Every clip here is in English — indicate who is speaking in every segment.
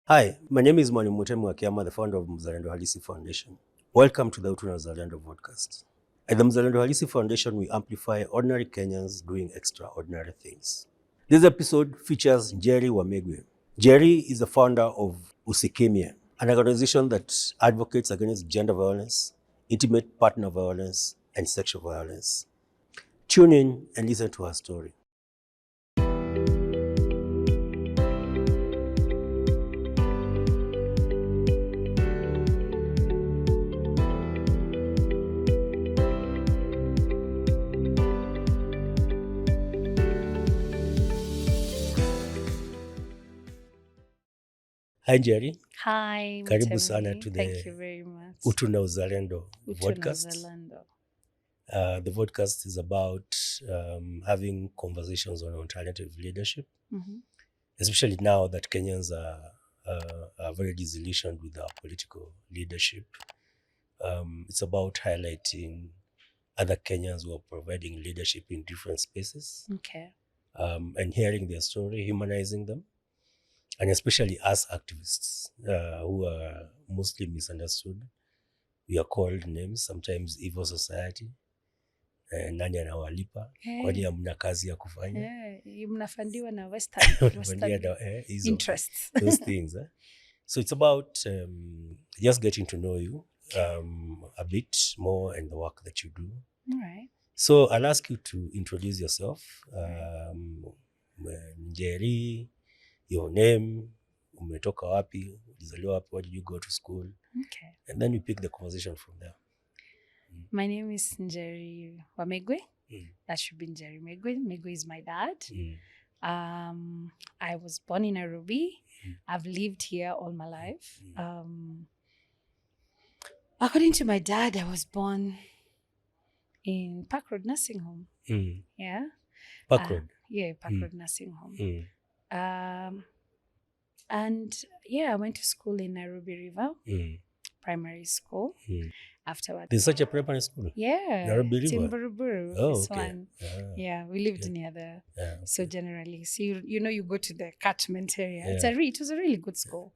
Speaker 1: Hi, my name is Mwalimu Mutemu Akiama, the founder of Mzalendo Halisi Foundation. Welcome to the Utuna Mzalendo podcast. At the Mzalendo Halisi Foundation, we amplify ordinary Kenyans doing extraordinary things. This episode features Njeri wa Migwi. Njeri is the founder of Usikimye, an organization that advocates against gender violence, intimate partner violence, and sexual violence. Tune in and listen to her story. Hi Njeri.
Speaker 2: Hi,
Speaker 1: Karibu sana to
Speaker 2: Thank
Speaker 1: the
Speaker 2: you very much.
Speaker 1: Utuna Uzalendo
Speaker 2: Utuna
Speaker 1: podcast.
Speaker 2: Uzalendo.
Speaker 1: The podcast is about having conversations on alternative leadership, especially now that Kenyans are very disillusioned with our political leadership. It's about highlighting other Kenyans who are providing leadership in different spaces,
Speaker 2: Okay.
Speaker 1: and hearing their story, humanizing them. And especially us activists who are mostly misunderstood. We are called names, sometimes evil society. Nani anawalipa? Kwani hamna kazi ya kufanya?
Speaker 2: Mnafandiwa na Western interests.
Speaker 1: Those things. So it's about just getting to know you a bit more and the work that you do.
Speaker 2: All right.
Speaker 1: So I'll ask you to introduce yourself. Njeri, your name, umetoka wapi, ulizaliwa wapi, where did you go to school?
Speaker 2: Okay.
Speaker 1: And then we pick the conversation from there.
Speaker 2: My name is Njeri wa Migwi. That should be Njeri Migwi. Migwi is my dad. I was born in Nairobi. I've lived here all my life. According to my dad, I was born in Park Road Nursing Home. Yeah.
Speaker 1: Park Road?
Speaker 2: Yeah, Park Road Nursing Home. And yeah, I went to school in Nairobi River, primary school. Afterwards,
Speaker 1: There's such a primary school?
Speaker 2: Yeah.
Speaker 1: Nairobi River?
Speaker 2: Timbuktu.
Speaker 1: Oh,
Speaker 2: this
Speaker 1: okay.
Speaker 2: one. Yeah, we lived near there. So generally, so you go to the catchment area.
Speaker 1: Yeah.
Speaker 2: It was a really good school.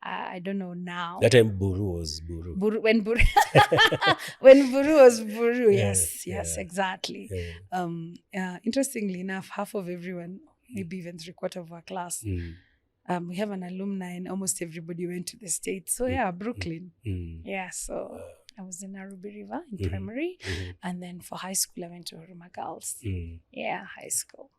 Speaker 2: I don't know now.
Speaker 1: That time Buru was Buru.
Speaker 2: When Buru when Buru was Buru, yes, exactly. Interestingly enough, half of everyone, maybe even 3/4 of our class, we have an alumni and almost everybody went to the States. So yeah, Brooklyn. Yeah, so I was in Nairobi River in primary. And then for high school, I went to Huruma Girls. Yeah, high school.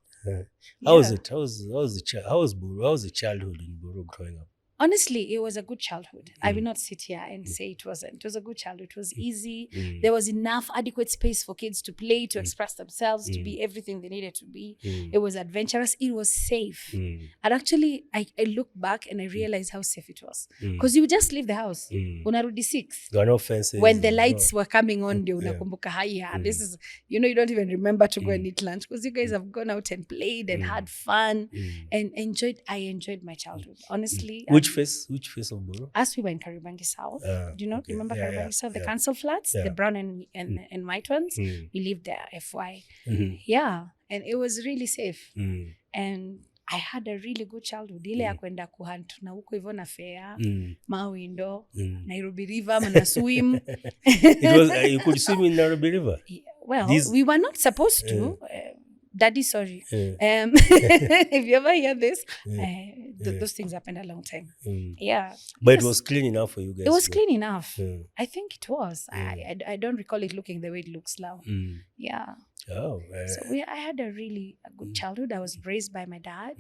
Speaker 1: How was it? How was Buru? How was the childhood in Buru growing up?
Speaker 2: Honestly, it was a good childhood. I will not sit here and say it wasn't. It was a good childhood. It was easy. There was enough adequate space for kids to play, to express themselves, to be everything they needed to be. It was adventurous. It was safe. And actually, I look back and I realized how safe it was. Because you just leave the house. Unarudi 6.
Speaker 1: There were no fences.
Speaker 2: When the lights were coming on, unakumbuka haya. This is, you don't even remember to go and eat lunch because you guys have gone out and played and had fun and I enjoyed my childhood. Honestly.
Speaker 1: Which face of Buru?
Speaker 2: As we were in Karibangi South, do you know? Remember Karibangi South, the council flats, the brown and white ones? We lived there, FY. Yeah, and it was really safe. And I had a really good childhood. Ile ya kwenda kuhunt na huko hivyo na fair, Mawindo, Nairobi River, mana swim.
Speaker 1: You could swim in Nairobi River?
Speaker 2: Well, we were not supposed to. Daddy, sorry. If you ever hear this, those things happened a long time. Yeah.
Speaker 1: But it was clean enough for you guys?
Speaker 2: It was clean enough. I think it was. I don't recall it looking the way it looks now. Yeah.
Speaker 1: Oh.
Speaker 2: So I had a really good childhood. I was raised by my dad,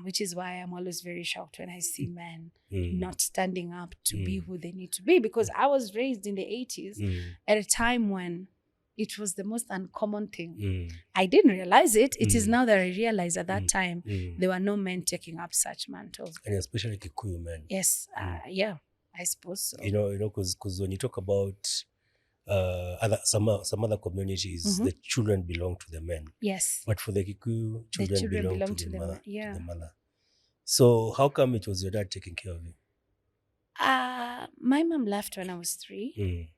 Speaker 2: which is why I'm always very shocked when I see men not standing up to be who they need to be. Because I was raised in the 80s at a time when it was the most uncommon thing. I didn't realize it. It is now that I realize at that time there were no men taking up such mantles.
Speaker 1: And especially Kikuyu men.
Speaker 2: Yes, yeah, I suppose so.
Speaker 1: Because when you talk about some other communities, the children belong to the men.
Speaker 2: Yes.
Speaker 1: But for the Kikuyu, children belong to the mother.
Speaker 2: Yeah.
Speaker 1: To the mother. So how come it was your dad taking care of you?
Speaker 2: My mom left when I was 3.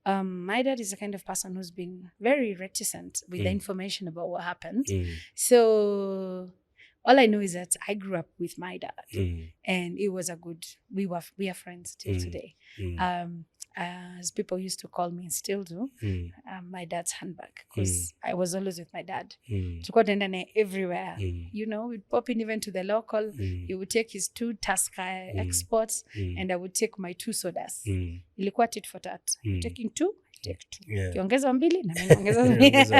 Speaker 2: My dad is the kind of person who's been very reticent with the information about what happened. So All I know is that I grew up with my dad, and it was a good. We are friends till today. As people used to call me and still do, my dad's handbag, because I was always with my dad. Tulikuwa tunaenda naye everywhere. You know, we'd pop in even to the local. He would take his 2 Tusker exports, and I would take my 2 sodas. Ilikuwa tit for tat. Taking 2, take 2. Kiongeza mbili na mimi naongeza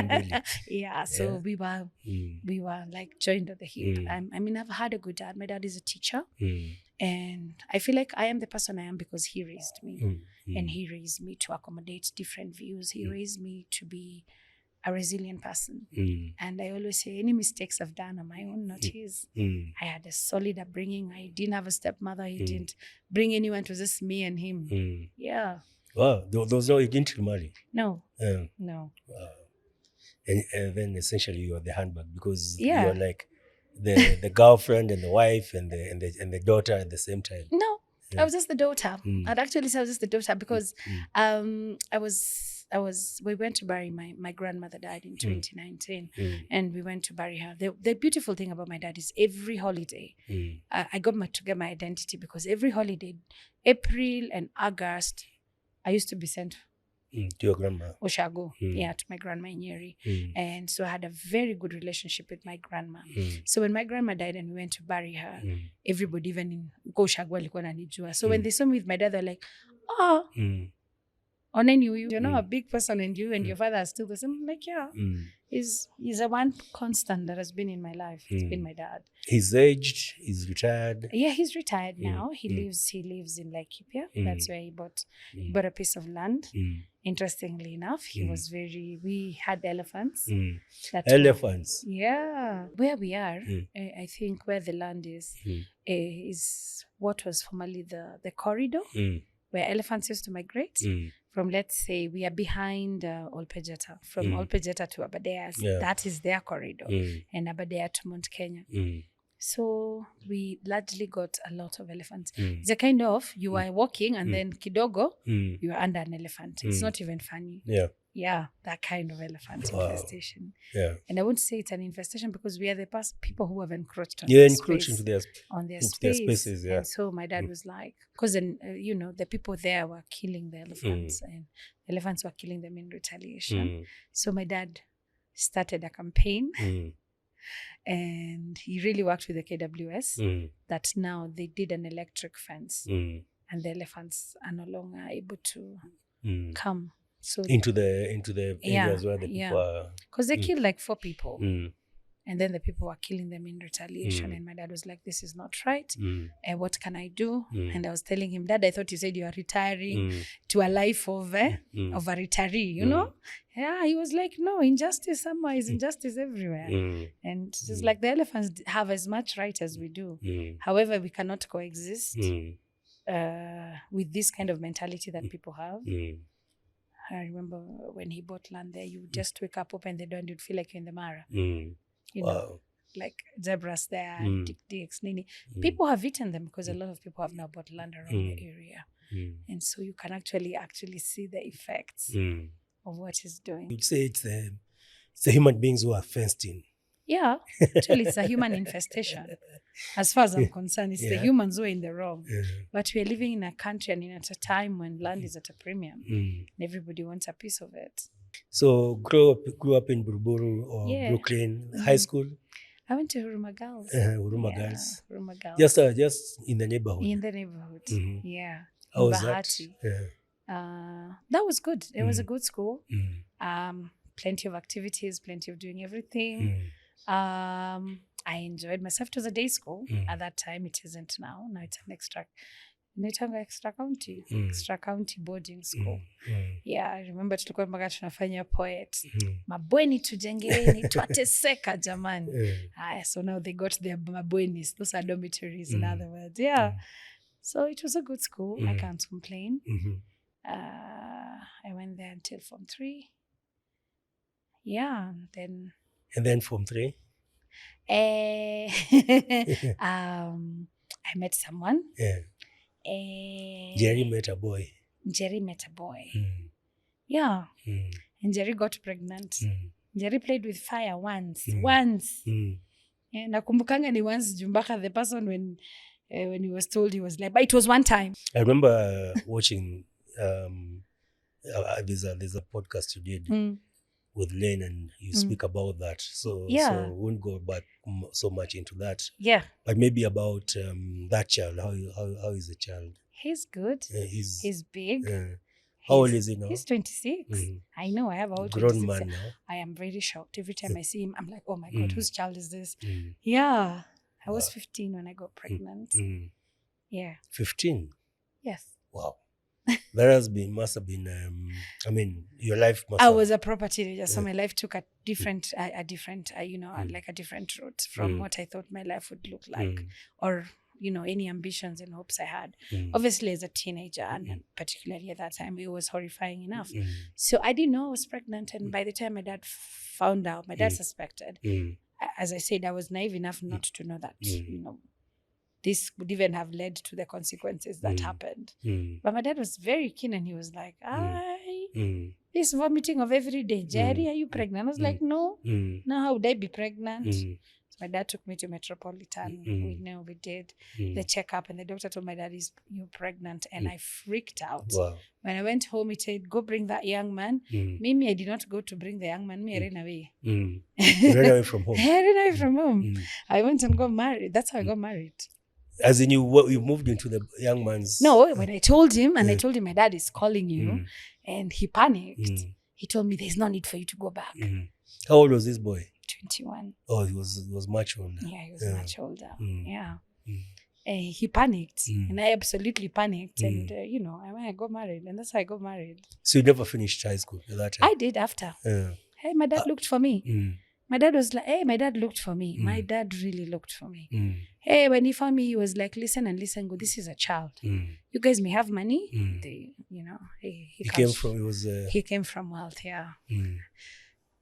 Speaker 2: mbili. Yeah, so we were like joined at the hip. I mean, I've had a good dad. My dad is a teacher. And I feel like I am the person I am because he raised me. And he raised me to accommodate different views. He raised me to be a resilient person. And I always say any mistakes I've done are my own, not his. I had a solid upbringing. I didn't have a stepmother. He didn't bring anyone. It was just me and him. Yeah.
Speaker 1: Wow. Those no, you didn't remarry?
Speaker 2: No. No.
Speaker 1: Wow. And then essentially you are the handbag, because you are like the girlfriend and the wife and the daughter at the same time.
Speaker 2: No, I was just the daughter. I'd actually say I was just the daughter because we went to bury my grandmother died in 2019, and we went to bury her. The beautiful thing about my dad is every holiday, I got to get my identity, because every holiday, April and August, I used to be sent
Speaker 1: to your grandma?
Speaker 2: Oshago, to my grandma Njeri. And so I had a very good relationship with my grandma. So when my grandma died and we went to bury her, everybody, even in Oshago, walikuwa wananijua. So when they saw me with my dad, they're like, oh, and then you're not a big person, and you and your father are still the same. I'm like, yeah. He's a one constant that has been in my life. It's been my dad.
Speaker 1: He's aged, he's retired.
Speaker 2: Yeah, he's retired now. He lives in Laikipia. That's where he bought a piece of land. Interestingly enough, we had elephants.
Speaker 1: Elephants?
Speaker 2: Where we are, I think where the land is what was formerly the corridor, where elephants used to migrate. From, let's say, we are behind Olpejeta. From Olpejeta to Abadeas, that is their corridor. And Abadea to Mount Kenya. So we largely got a lot of elephants. It's a kind of, you are walking and then kidogo, you are under an elephant. It's not even funny. Yeah, that kind of elephant infestation. And I won't say it's an infestation because we are the people who have encroached on their space,
Speaker 1: into their spaces.
Speaker 2: And so my dad was like, because then, the people there were killing the elephants and the elephants were killing them in retaliation. So my dad started a campaign and he really worked with the KWS that now they did an electric fence and the elephants are no longer able to come. So
Speaker 1: into the areas where the people are,
Speaker 2: because they killed like 4 people, and then the people were killing them in retaliation. And my dad was like, "This is not right. What can I do?" And I was telling him, "Dad, I thought you said you are retiring to a life of a retiree, you know?" Yeah, he was like, "No, injustice somewhere is injustice everywhere." And it's like the elephants have as much right as we do. However, we cannot coexist with this kind of mentality that people have. I remember when he bought land there, you would just wake up, open the door, and you'd feel like you're in the Mara. You know, like zebras there, dicks, nini. People have eaten them because a lot of people have now bought land around the area. And so you can actually see the effects of what he's doing.
Speaker 1: You'd say it's the human beings who are fenced in.
Speaker 2: Yeah, actually it's a human infestation. As far as I'm concerned, it's the humans who are in the wrong. But we are living in a country and at a time when land is at a premium. And everybody wants a piece of it.
Speaker 1: So grew up in Buruburu or Brooklyn, high school?
Speaker 2: I went to Huruma Girls.
Speaker 1: Huruma Girls.
Speaker 2: Huruma Girls.
Speaker 1: Just in the neighborhood?
Speaker 2: In the neighborhood, yeah.
Speaker 1: How was that?
Speaker 2: That was good. It was a good school. Plenty of activities, plenty of doing everything. I enjoyed myself. It was a day school at that time. It isn't now. Now it's an extra county boarding school. Yeah, I remember tulikuwa mpaka tunafanya poet. Mabweni tujengeni, twateseka jamani. So now they got their mabwenis. Those are dormitories in other words. Yeah. So it was a good school. I can't complain. I went there until Form 3. Yeah,
Speaker 1: and then Form 3?
Speaker 2: I met someone.
Speaker 1: Njeri met a boy.
Speaker 2: Yeah. And Njeri got pregnant. Njeri played with fire once. Yeah, nakumbukanga ni once jumbaka the person when he was told, he was like, but it was one time.
Speaker 1: I remember watching there's a podcast you did with Lane, and you speak about that. So we won't go back so much into that.
Speaker 2: Yeah.
Speaker 1: But maybe about that child. How is the child?
Speaker 2: He's good. He's big.
Speaker 1: How old is he now?
Speaker 2: He's 26. I know, I have a
Speaker 1: grown man now.
Speaker 2: I am very shocked. Every time I see him, I'm like, oh my God, whose child is this? Yeah. I was 15 when I got pregnant. Yeah.
Speaker 1: 15?
Speaker 2: Yes.
Speaker 1: Wow. That must have been, your life must have...
Speaker 2: I was a proper teenager, so my life took a different route from what I thought my life would look like, or, any ambitions and hopes I had. Obviously, as a teenager, and particularly at that time, it was horrifying enough. So I didn't know I was pregnant, and by the time my dad found out, my dad suspected. As I said, I was naive enough not to know that, this would even have led to the consequences that happened. But my dad was very keen, and he was like, this vomiting of every day, Njeri, are you pregnant? I was like, no. Now how would I be pregnant? So my dad took me to Metropolitan. We did the checkup, and the doctor told my dad, you're pregnant. And I freaked out.
Speaker 1: Wow.
Speaker 2: When I went home, he said, go bring that young man. Mimi, I did not go to bring the young man. I ran away.
Speaker 1: You ran away from home?
Speaker 2: I ran away from home. I went and got married. That's how I got married.
Speaker 1: As in you moved into the young man's...
Speaker 2: No, when I told him, and I told him my dad is calling you, and he panicked. He told me there's no need for you to go back.
Speaker 1: How old was this boy?
Speaker 2: 21.
Speaker 1: Oh, he was much older.
Speaker 2: Yeah, he was much older. Yeah. He panicked, and I absolutely panicked, and I got married, and that's how I got married.
Speaker 1: So you never finished high school at that time?
Speaker 2: I did after. Hey, my dad looked for me. My dad was like, hey, my dad looked for me. My dad really looked for me. Hey, when he found me, he was like, listen go, this is a child. You guys may have money. He came from wealth, yeah.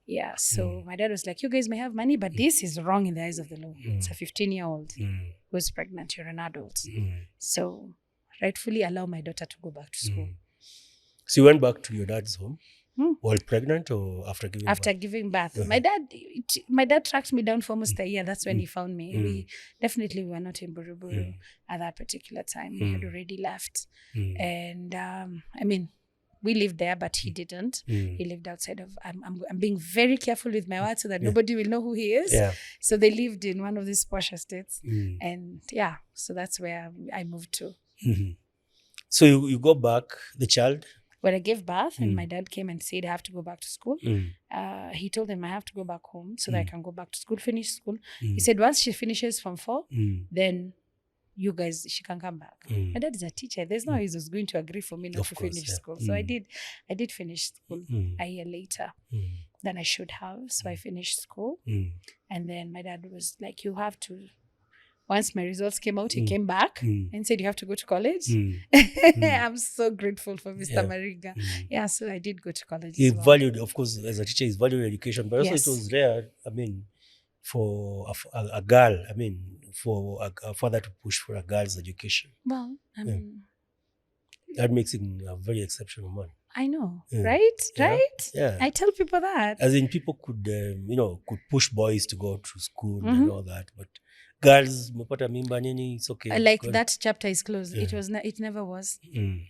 Speaker 2: Yeah, so my dad was like, you guys may have money, but this is wrong in the eyes of the law. It's a 15-year-old who's pregnant. You're an adult. So rightfully allow my daughter to go back to school.
Speaker 1: So you went back to your dad's home? While pregnant or after giving birth? After
Speaker 2: giving birth. My dad tracked me down for almost a year. That's when he found me. We were not in Buruburu at that particular time. He had already left. And we lived there, but he didn't. He lived outside of... I'm being very careful with my words so that nobody will know who he is. So they lived in one of these posh estates. And so that's where I moved to.
Speaker 1: So you go back, the child...
Speaker 2: When I gave birth and my dad came and said I have to go back to school, he told them I have to go back home so that I can go back to school, finish school. He said once she finishes from 4, then you guys, she can come back. My dad is a teacher. There's no way he was going to agree for me not to finish school. So I did finish school a year later than I should have. So I finished school. And then my dad was like, you have to... Once my results came out, he came back and said, you have to go to college. I'm so grateful for Mr. Mariga. Yeah, so I did go to college.
Speaker 1: He valued, of course, as a teacher, he valued education, but also it was rare, for a girl, for a father to push for a girl's education.
Speaker 2: Well,
Speaker 1: that makes him a very exceptional man.
Speaker 2: I know, right? Right?
Speaker 1: Yeah.
Speaker 2: I tell people that.
Speaker 1: As in, people could, could push boys to go to school and all that, but girls, it's okay.
Speaker 2: Like that chapter is closed. It never was,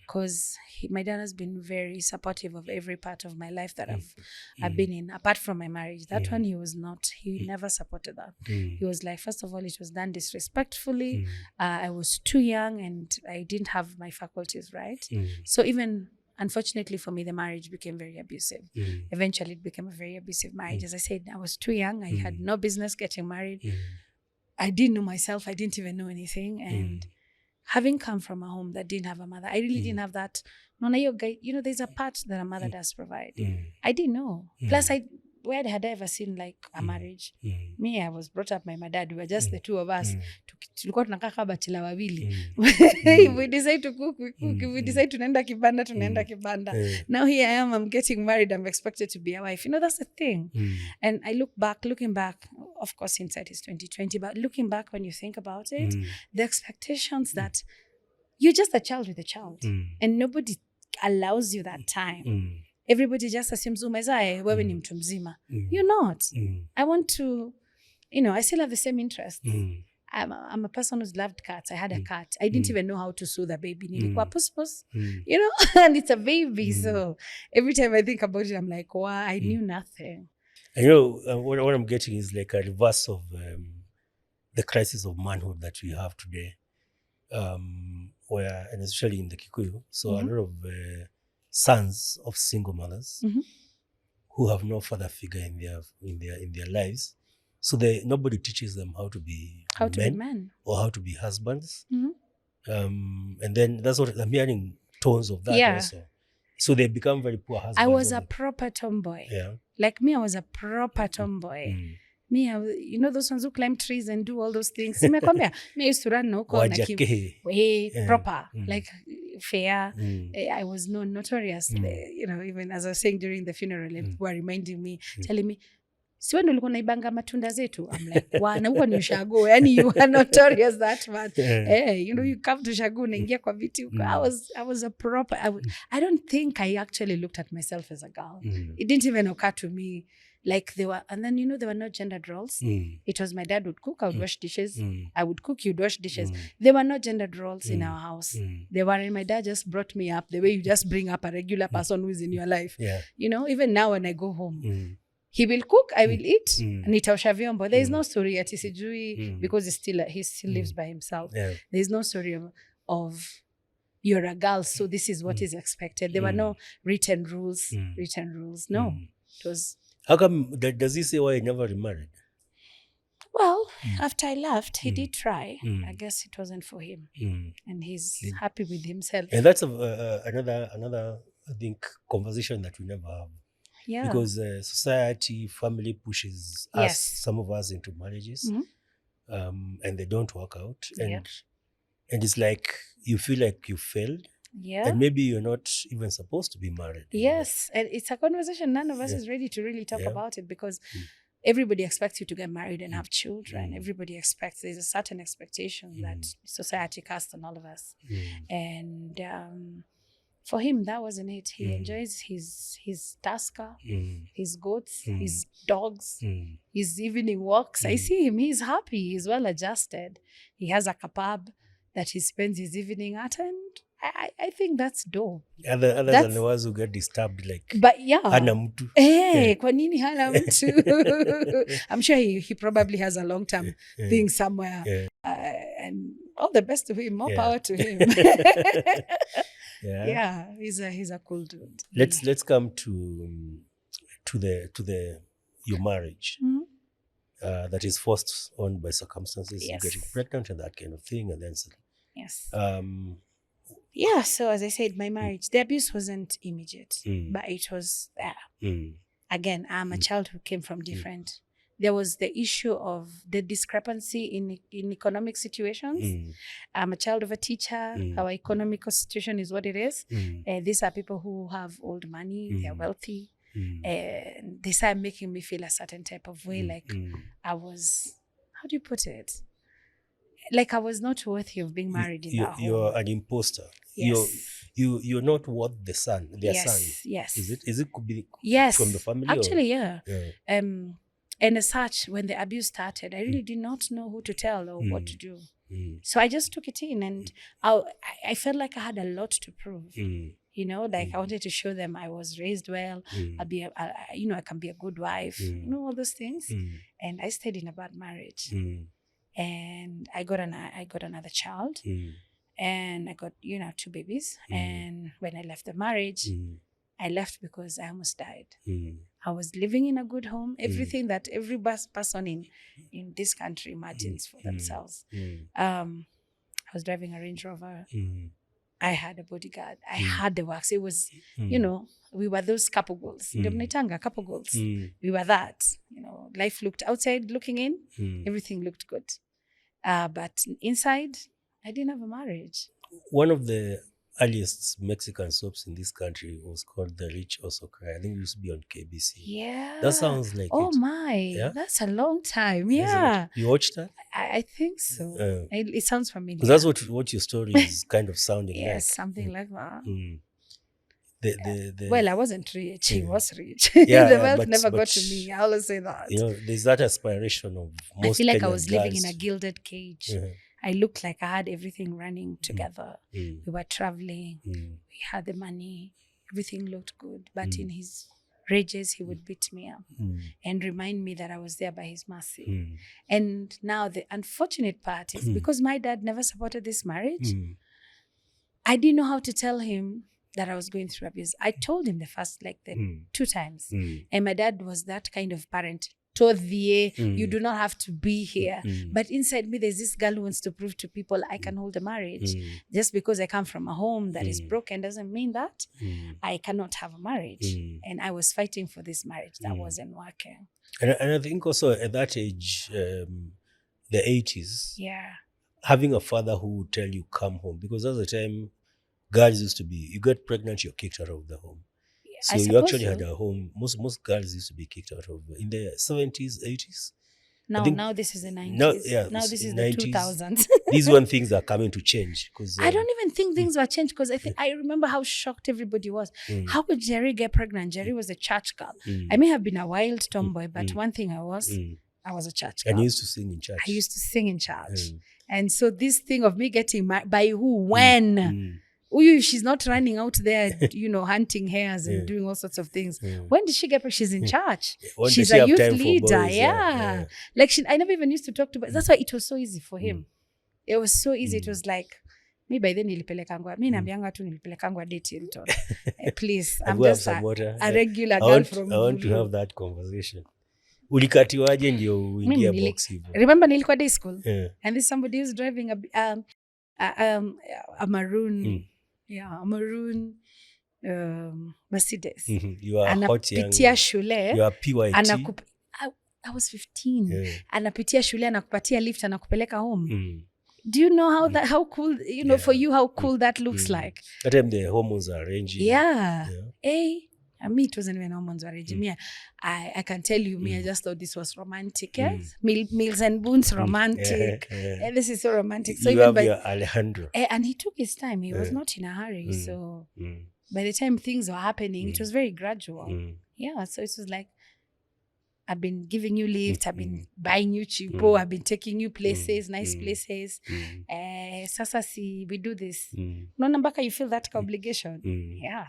Speaker 2: because my dad has been very supportive of every part of my life that I've been in, apart from my marriage. That one he was not. He never supported that. He was like, first of all, it was done disrespectfully. I was too young and I didn't have my faculties right. So even, unfortunately for me, the marriage became very abusive. Eventually, it became a very abusive marriage. As I said, I was too young. I had no business getting married. I didn't know myself. I didn't even know anything. And having come from a home that didn't have a mother, I really didn't have that. There's a part that a mother does provide. I didn't know. Plus, where had I ever seen like a marriage? Me, I was brought up by my dad. We were just the two of us. Tulikuwa tunakaa kama bachela wawili. If we decide to cook, we cook. If we decide tunaenda kibanda, tunaenda kibanda. Now here I am, I'm getting married, I'm expected to be a wife. That's the thing. And I looking back, of course, hindsight is 2020, but looking back when you think about it, the expectations that you're just a child with a child. And nobody allows you that time. Everybody just assumes umezae wewe ni mtu mzima. You're not. I want to I still have the same interests. I'm a person who's loved cats. I had a cat. I didn't even know how to soothe a baby. Nilikuwa puss, and it's a baby. So every time I think about it, I'm like, wow, I knew nothing.
Speaker 1: And what I'm getting is like a reverse of the crisis of manhood that we have today, where, and especially in the Kikuyu, so a lot of sons of single mothers who have no father figure in their lives. So nobody teaches them how to be men or how to be husbands. And then that's what I'm hearing tones of that also. So they become very poor husbands.
Speaker 2: I was a proper tomboy.
Speaker 1: Yeah.
Speaker 2: Like me, I was a proper tomboy. Me, those ones who climb trees and do all those things. Me, I used to run proper, like fair. I was notorious. Even as I was saying during the funeral, people were reminding me, telling me, si wewe ulikuwa naibanga matunda zetu. I'm like, wana huko ni ushago. Yani you are notorious that much. You come to Shago unaingia kwa viti. I was a proper. I don't think I actually looked at myself as a girl. It didn't even occur to me. Like they were, and then there were no gendered roles. It was my dad would cook, I would wash dishes. I would cook, you'd wash dishes. There were no gendered roles in our house. They were, and my dad just brought me up the way you just bring up a regular person who is in your life. Even now when I go home, he will cook, I will eat, nitaosha vyombo. There is no story ati sijui because he still lives by himself. There is no story of you're a girl, so this is what is expected. There were no written rules. No, it was.
Speaker 1: How come, does he say why he never remarried?
Speaker 2: Well, after I left, he did try. I guess it wasn't for him. And he's happy with himself.
Speaker 1: And that's another, I think, conversation that we never have.
Speaker 2: Yeah.
Speaker 1: Because society, family pushes us, some of us, into marriages, and they don't work out. And it's like you feel like you failed. Yeah. And maybe you're not even supposed to be married.
Speaker 2: Yes. And it's a conversation none of us is ready to really talk about it, because everybody expects you to get married and have children. Everybody expects, there's a certain expectation that society casts on all of us. And for him, that wasn't it. He enjoys his Tusker, his goats, his dogs, his evening walks. I see him, he's happy, he's well adjusted. He has a kebab that he spends his evening at, and I think that's dope.
Speaker 1: Other than the ones who get disturbed, like,
Speaker 2: but yeah,
Speaker 1: hana mtu.
Speaker 2: Kwa nini hana mtu? I'm sure he probably has a long-term thing somewhere. And all the best to him, more power to him. He's a cool dude.
Speaker 1: Let's come to your marriage. That is forced on by circumstances, getting pregnant and that kind of thing, and then
Speaker 2: so as I said, my marriage, the abuse wasn't immediate, but it was there. Again, I'm a child who came from different. There was the issue of the discrepancy in economic situations. I'm a child of a teacher. Our economical situation is what it is. These are people who have old money. They're wealthy. They started making me feel a certain type of way, like I was, how do you put it? Like I was not worthy of being married in that home.
Speaker 1: You're an imposter. Yes. You're not worth their son.
Speaker 2: Yes.
Speaker 1: Is it could be
Speaker 2: from
Speaker 1: the family?
Speaker 2: Actually, yeah. And as such, when the abuse started, I really did not know who to tell or what to do. So I just took it in, and I felt like I had a lot to prove. I wanted to show them I was raised well. I can be a good wife. All those things. And I stayed in a bad marriage. And I got another child, and I got 2 babies. And when I left the marriage, I left because I almost died. I was living in a good home, everything that every person in this country imagines for themselves. I was driving a Range Rover. I had a bodyguard. I had the works. It was, we were those couple goals. Couple goals. We were that. Life looked outside, looking in, everything looked good. But inside, I didn't have a marriage.
Speaker 1: One of the earliest Mexican soaps in this country was called The Rich Also Cry. I think it used to be on KBC.
Speaker 2: Yeah.
Speaker 1: That sounds like
Speaker 2: Oh
Speaker 1: it.
Speaker 2: my. Yeah? That's a long time. Yeah.
Speaker 1: You watched that?
Speaker 2: I think so. It sounds familiar.
Speaker 1: Because that's what your story is kind of sounding like.
Speaker 2: Yes, something like that. Well, I wasn't rich. He was rich.
Speaker 1: Yeah,
Speaker 2: the
Speaker 1: yeah,
Speaker 2: wealth
Speaker 1: but-
Speaker 2: never
Speaker 1: but
Speaker 2: got to me. I always say that.
Speaker 1: there's that aspiration of most
Speaker 2: I feel like I
Speaker 1: Kenyan
Speaker 2: was living
Speaker 1: girls.
Speaker 2: in a gilded cage.
Speaker 1: Yeah.
Speaker 2: I looked like I had everything running together.
Speaker 1: Mm.
Speaker 2: We were traveling.
Speaker 1: Mm.
Speaker 2: We had the money. Everything looked good. But in his rages, he would beat me up and remind me that I was there by his mercy.
Speaker 1: Mm.
Speaker 2: And now the unfortunate part is because my dad never supported this marriage, I didn't know how to tell him that I was going through abuse. I told him the first, the 2 times. And my dad was that kind of parent. Todhie, you do not have to be here. But inside me, there's this girl who wants to prove to people I can hold a marriage. Just because I come from a home that is broken doesn't mean that I cannot have a marriage. And I was fighting for this marriage that wasn't working.
Speaker 1: And I think also at that age, the 80s, having a father who would tell you come home, because at the time, girls used to be, you get pregnant, you're kicked out of the home. So you actually had a home. Most girls used to be kicked out of in the 70s, 80s.
Speaker 2: Now this is the 90s. Now this is
Speaker 1: 90s.
Speaker 2: The 2000s.
Speaker 1: These one things are coming to change.
Speaker 2: I don't even think things were changed because I remember how shocked everybody was. How could Njeri get pregnant? Njeri was a church girl. I may have been a wild tomboy, but one thing I was a church girl.
Speaker 1: And you used to sing in church.
Speaker 2: I used to sing in church. And so this thing of me getting married, by who, when... she's not running out there, hunting hares and doing all sorts of things. When did she get pregnant? She's in church. She's a youth leader. Boys, Like I never even used to talk to boys. That's why it was so easy for him. It was so easy. It was like, me by then nilipelekangwa. Mi naambianga tu nilipelekangwa date Hilton. Please, I'm just a regular girl from
Speaker 1: I want to have that conversation. Ulikatiwaje ndio uingia box hivyo?
Speaker 2: Remember nilikuwa day school? And this somebody was driving a maroon... a maroon Mercedes.
Speaker 1: You are hot young.
Speaker 2: Anapitia shule.
Speaker 1: You are PYT.
Speaker 2: I was 15. Anapitia shule, anakupatia lift, anakupeleka home. Do you know how cool, for you, how cool that looks like?
Speaker 1: That time the hormones are ranging.
Speaker 2: Me, it wasn't even hormones were raging. I can tell you, I just thought this was romantic. Yes, Meals and Boons, romantic. This is so romantic. So
Speaker 1: you
Speaker 2: even
Speaker 1: have your Alejandro.
Speaker 2: And he took his time. He was not in a hurry. So by the time things were happening, it was very gradual. So it was like, I've been giving you lift, I've been buying you chipo, I've been taking you places, nice places. Sasa si we do this. No nambaka, you feel that obligation.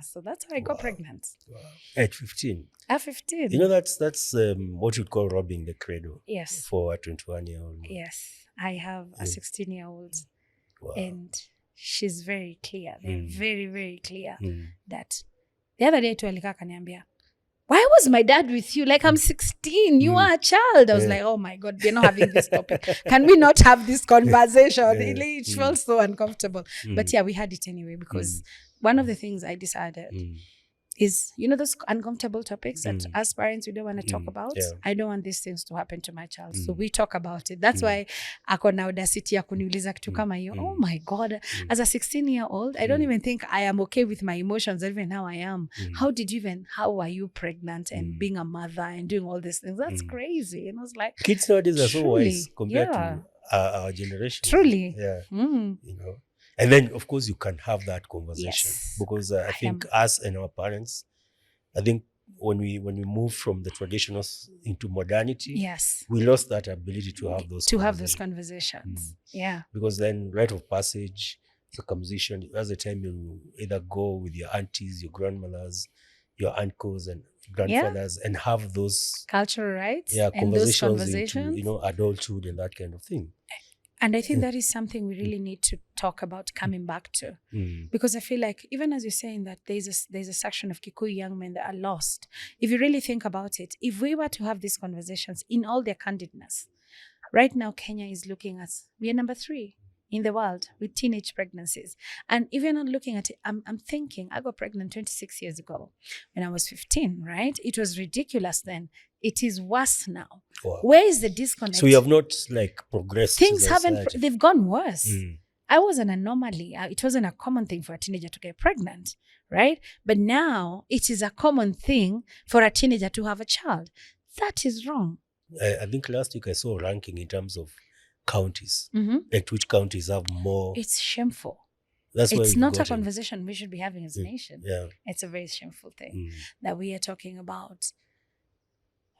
Speaker 2: So that's how I got pregnant.
Speaker 1: Wow. At 15.
Speaker 2: At 15.
Speaker 1: That's what you'd call robbing the cradle.
Speaker 2: Yes.
Speaker 1: For a 21-year-old.
Speaker 2: Yes. I have a 16-year-old.
Speaker 1: Wow.
Speaker 2: And she's very clear. They're very, very clear that the other day tu alikaa kaniambia, why was my dad with you? Like, I'm 16. You are a child. I was like, oh my God, we're not having this topic. Can we not have this conversation? It felt so uncomfortable. But we had it anyway because one of the things I decided is, those uncomfortable topics that as parents we don't want to talk about. I don't want these things to happen to my child. So we talk about it. That's why ako na audacity ya kuniuliza kitu kama hiyo. Oh my God. As a 16-year-old, I don't even think I am okay with my emotions, even how I am. How are you pregnant and being a mother and doing all these things? That's crazy. And I was like,
Speaker 1: kids nowadays are so wise compared to our generation.
Speaker 2: Truly.
Speaker 1: And then, of course, you can have that conversation because I think us and our parents, I think when we moved from the traditionals into modernity, we lost that ability to have those conversations. Because then rite of passage, circumcision, that's the time you either go with your aunties, your grandmothers, your uncles and grandfathers and have those
Speaker 2: cultural rights
Speaker 1: conversations into, adulthood and that kind of thing.
Speaker 2: And I think that is something we really need to talk about coming back to. Because I feel like, even as you're saying that there's a section of Kikuyu young men that are lost. If you really think about it, if we were to have these conversations in all their candidness, right now Kenya is looking at, we are number 3 in the world with teenage pregnancies. And if you're not looking at it, I'm thinking, I got pregnant 26 years ago when I was 15, right? It was ridiculous then. It is worse now. Wow. Where is the disconnect?
Speaker 1: So you have not progressed.
Speaker 2: Things they've gone worse. I was an anomaly. It wasn't a common thing for a teenager to get pregnant, right? But now it is a common thing for a teenager to have a child. That is wrong.
Speaker 1: I think last week I saw a ranking in terms of counties, like which counties have more.
Speaker 2: It's shameful.
Speaker 1: That's why
Speaker 2: it's
Speaker 1: we've
Speaker 2: not a
Speaker 1: gotten-
Speaker 2: conversation we should be having as a nation.
Speaker 1: Yeah.
Speaker 2: It's a very shameful thing
Speaker 1: Mm.
Speaker 2: that we are talking about.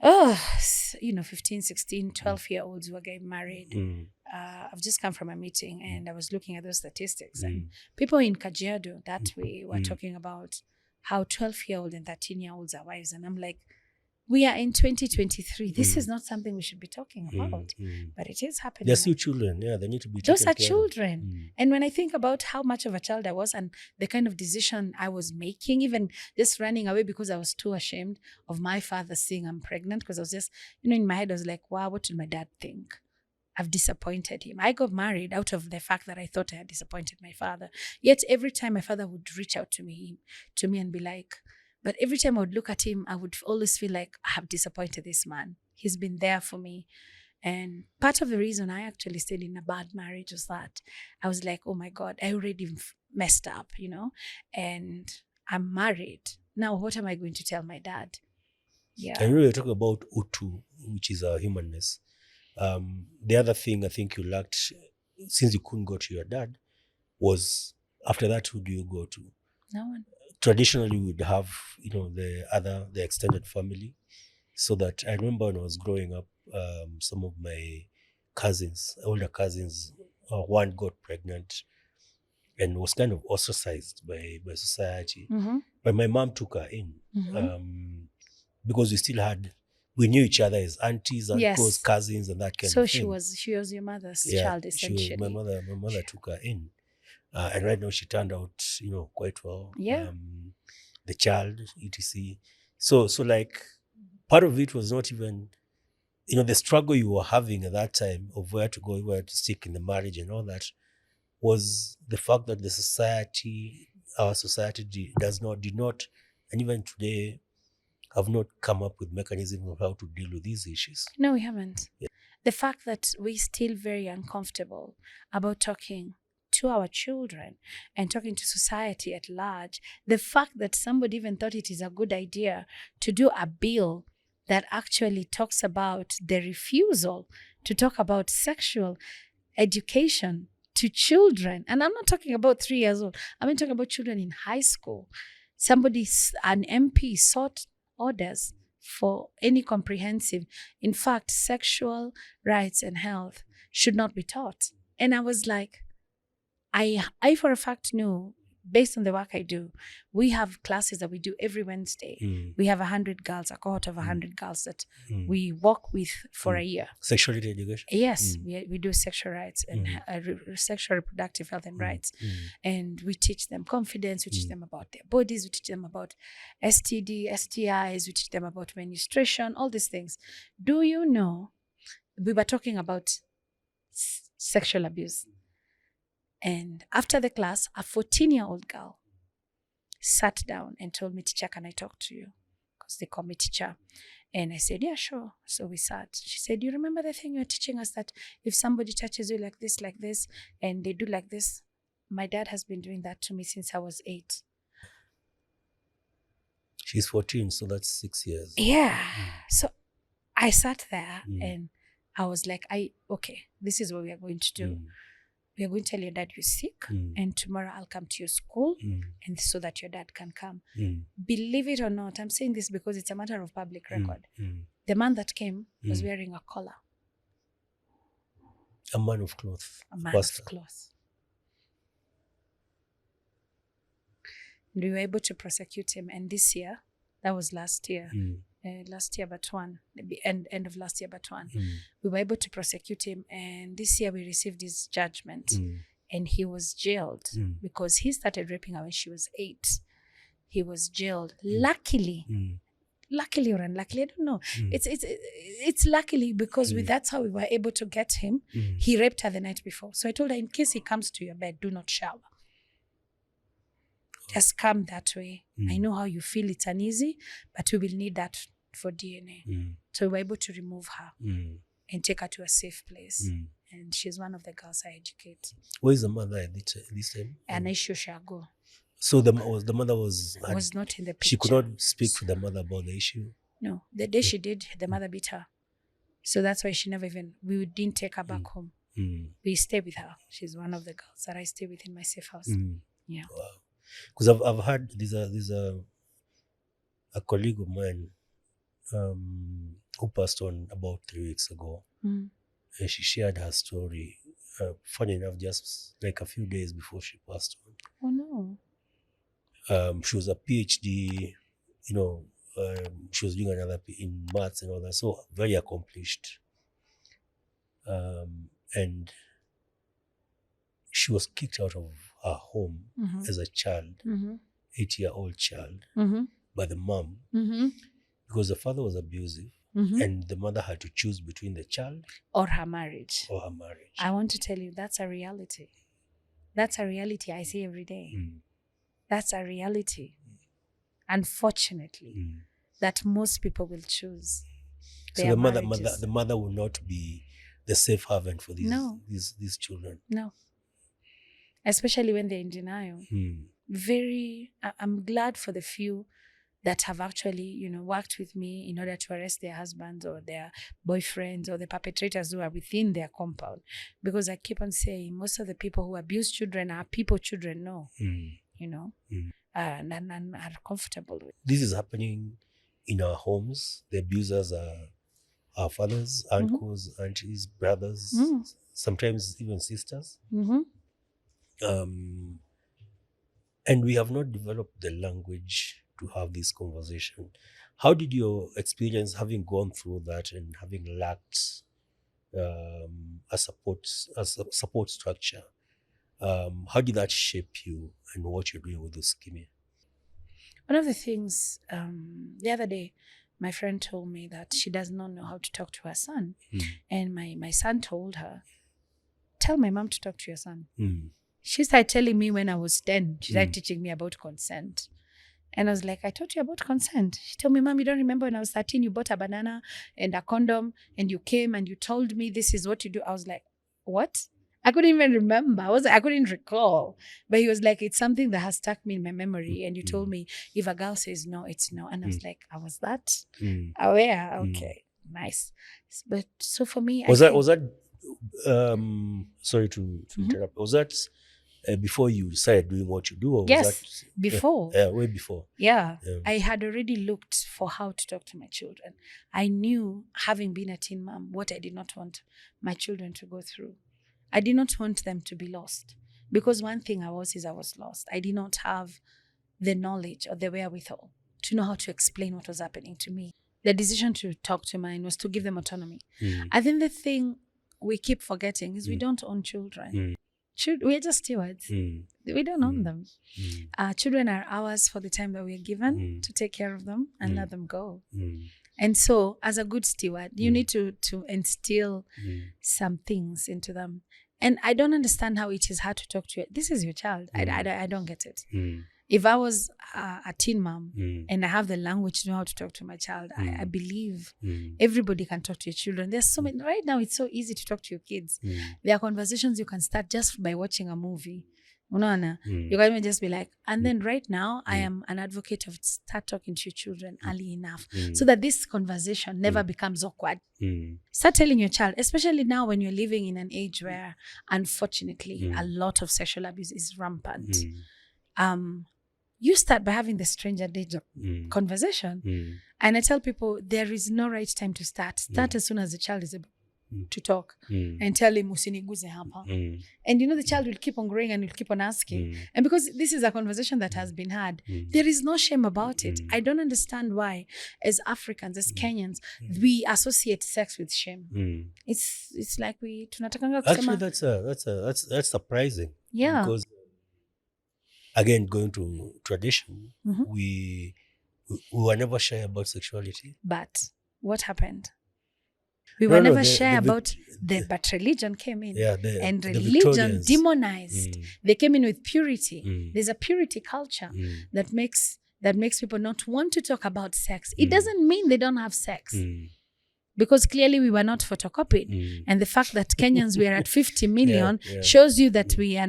Speaker 2: 15, 16, 12-year-olds who are getting married.
Speaker 1: Mm.
Speaker 2: I've just come from a meeting and I was looking at those statistics,
Speaker 1: Mm.
Speaker 2: and people in Kajiado that way were
Speaker 1: Mm.
Speaker 2: talking about how 12-year-old and 13-year-olds are wives. And I'm like, we are in 2023. This is not something we should be talking about, but it is happening.
Speaker 1: They're still children. Yeah, they need to be
Speaker 2: Those
Speaker 1: taken
Speaker 2: are
Speaker 1: care of.
Speaker 2: children. And when I think about how much of a child I was and the kind of decision I was making, even just running away because I was too ashamed of my father seeing I'm pregnant, because I was just, in my head, I was like, wow, what will my dad think? I've disappointed him. I got married out of the fact that I thought I had disappointed my father. Yet every time my father would reach out to me and be like, but every time I would look at him, I would always feel like I have disappointed this man. He's been there for me. And part of the reason I actually stayed in a bad marriage was that I was like, oh my God, I already messed up, and I'm married. Now, what am I going to tell my dad? Yeah.
Speaker 1: And you're talking about Utu, which is our humanness. The other thing I think you lacked, since you couldn't go to your dad, was after that, who do you go to?
Speaker 2: No one.
Speaker 1: Traditionally, we would have, the extended family. So that I remember when I was growing up, some of my older cousins, one got pregnant and was kind of ostracized by society.
Speaker 2: Mm-hmm.
Speaker 1: But my mom took her in because we knew each other as aunties, uncles, cousins, and that kind of thing.
Speaker 2: So she was your mother's child, essentially.
Speaker 1: My mother took her in. And right now she turned out, quite well.
Speaker 2: Yeah.
Speaker 1: The child, etc. So like, part of it was not even, the struggle you were having at that time of where to go, where to stick in the marriage and all that, was the fact that our society did not, and even today, have not come up with mechanisms of how to deal with these issues.
Speaker 2: No, we haven't. Yeah. The fact that we're still very uncomfortable about talking to our children and talking to society at large, the fact that somebody even thought it is a good idea to do a bill that actually talks about the refusal to talk about sexual education to children. And I'm not talking about 3 years old. I'm talking about children in high school. An MP sought orders for any comprehensive. In fact, sexual rights and health should not be taught. And I was like, I for a fact knew, based on the work I do, we have classes that we do every Wednesday. We have 100 girls, a cohort of 100 girls that we work with for a year.
Speaker 1: Sexuality education?
Speaker 2: Yes, we do sexual rights and sexual reproductive health and rights. And we teach them confidence, we teach them about their bodies, we teach them about STD, STIs, we teach them about menstruation, all these things. Do you know, we were talking about sexual abuse. And after the class, a 14-year-old girl sat down and told me, teacher, can I talk to you? Because they call me teacher. And I said, yeah, sure. So we sat. She said, you remember the thing you're teaching us, that if somebody touches you like this, and they do like this? My dad has been doing that to me since I was 8.
Speaker 1: She's 14, so that's 6 years.
Speaker 2: Yeah. So I sat there and I was like, okay, this is what we are going to do. We are going to tell your dad you're sick, and tomorrow I'll come to your school, and so that your dad can come. Believe it or not, I'm saying this because it's a matter of public record. The man that came was wearing a collar.
Speaker 1: A man of cloth.
Speaker 2: A man of cloth. We were able to prosecute him, and this year, that was last year, but one, end of last year, but one. We were able to prosecute him, and this year we received his judgment, and he was jailed because he started raping her when she was 8. He was jailed. Luckily or unluckily, I don't know. It's luckily because that's how we were able to get him. He raped her the night before. So I told her, in case he comes to your bed, do not shower. Just come that way. I know how you feel, it's uneasy, but we will need that for DNA. So we were able to remove her and take her to a safe place. And she's one of the girls I educate.
Speaker 1: Where is the mother at this time?
Speaker 2: Anaishu Shago.
Speaker 1: So the mother was
Speaker 2: not in the picture.
Speaker 1: She could not speak to the mother about the issue?
Speaker 2: No. The day she did, the mother beat her. So that's why we didn't take her back home. We stay with her. She's one of the girls that I stay with in my safe house. Yeah.
Speaker 1: Wow. Because I've heard there's a colleague of mine who passed on about 3 weeks ago. And she shared her story. Funny enough, just like a few days before she passed on.
Speaker 2: Oh no.
Speaker 1: She was a PhD, she was doing another in maths and all that, so very accomplished. And she was kicked out of her home as a child, 8-year-old child, by the mom, because the father was abusive, and the mother had to choose between the child
Speaker 2: or her marriage.
Speaker 1: I
Speaker 2: want to tell you, that's a reality. That's a reality I see every day. That's a reality, unfortunately, that most people will choose.
Speaker 1: So the mother will not be the safe haven for these children.
Speaker 2: No. Especially when they're in denial. I'm glad for the few that have actually, worked with me in order to arrest their husbands or their boyfriends or the perpetrators who are within their compound. Because I keep on saying, most of the people who abuse children are people children know, and are comfortable with.
Speaker 1: This is happening in our homes. The abusers are our fathers, uncles, aunties, brothers, sometimes even sisters. And we have not developed the language to have this conversation. How did your experience, having gone through that and having lacked a support structure, how did that shape you and what you're doing with Usikimye?
Speaker 2: One of the things, the other day, my friend told me that she does not know how to talk to her son. And my son told her, tell my mom to talk to your son. She started telling me when I was 10, she started teaching me about consent. And I was like, I taught you about consent. She told me, Mom, you don't remember when I was 13, you bought a banana and a condom and you came and you told me this is what you do. I was like, what? I couldn't even remember. I couldn't recall. But he was like, it's something that has stuck me in my memory. And you told me, if a girl says no, it's no. And I was like, I was that aware? Okay, nice. But so for me,
Speaker 1: was that sorry to interrupt. Was that before you started doing what you do? Or
Speaker 2: yes,
Speaker 1: was that,
Speaker 2: before.
Speaker 1: Way before.
Speaker 2: Yeah. I had already looked for how to talk to my children. I knew, having been a teen mom, what I did not want my children to go through. I did not want them to be lost. Because one thing I was lost. I did not have the knowledge or the wherewithal to know how to explain what was happening to me. The decision to talk to mine was to give them autonomy. I think the thing we keep forgetting is we don't own children. We're just stewards. We don't own them. Children are ours for the time that we're given to take care of them and let them go. And so, as a good steward, you need to instill some things into them. And I don't understand how it is hard to talk to you. This is your child. I don't get it. If I was a teen mom and I have the language to know how to talk to my child, I believe everybody can talk to your children. There's so many. Right now, it's so easy to talk to your kids. There are conversations you can start just by watching a movie. You can even just be like, and then right now, I am an advocate of start talking to your children early enough so that this conversation never becomes awkward. Start telling your child, especially now when you're living in an age where, unfortunately, a lot of sexual abuse is rampant. You start by having the stranger danger conversation. And I tell people, there is no right time to start. Start as soon as the child is able to talk and tell him, usiniguze hapa. And the child will keep on growing and will keep on asking. And because this is a conversation that has been had, there is no shame about it. I don't understand why, as Africans, as Kenyans, we associate sex with shame. It's like tunatakanga kusema.
Speaker 1: Actually, that's surprising.
Speaker 2: Yeah.
Speaker 1: Because again, going to tradition, we were never shy about sexuality.
Speaker 2: But what happened? We were never shy about but religion came in. And religion demonized. They came in with purity. There's a purity culture that makes people not want to talk about sex. It doesn't mean they don't have sex. Because clearly we were not photocopied. And the fact that Kenyans were at 50 million shows you that we are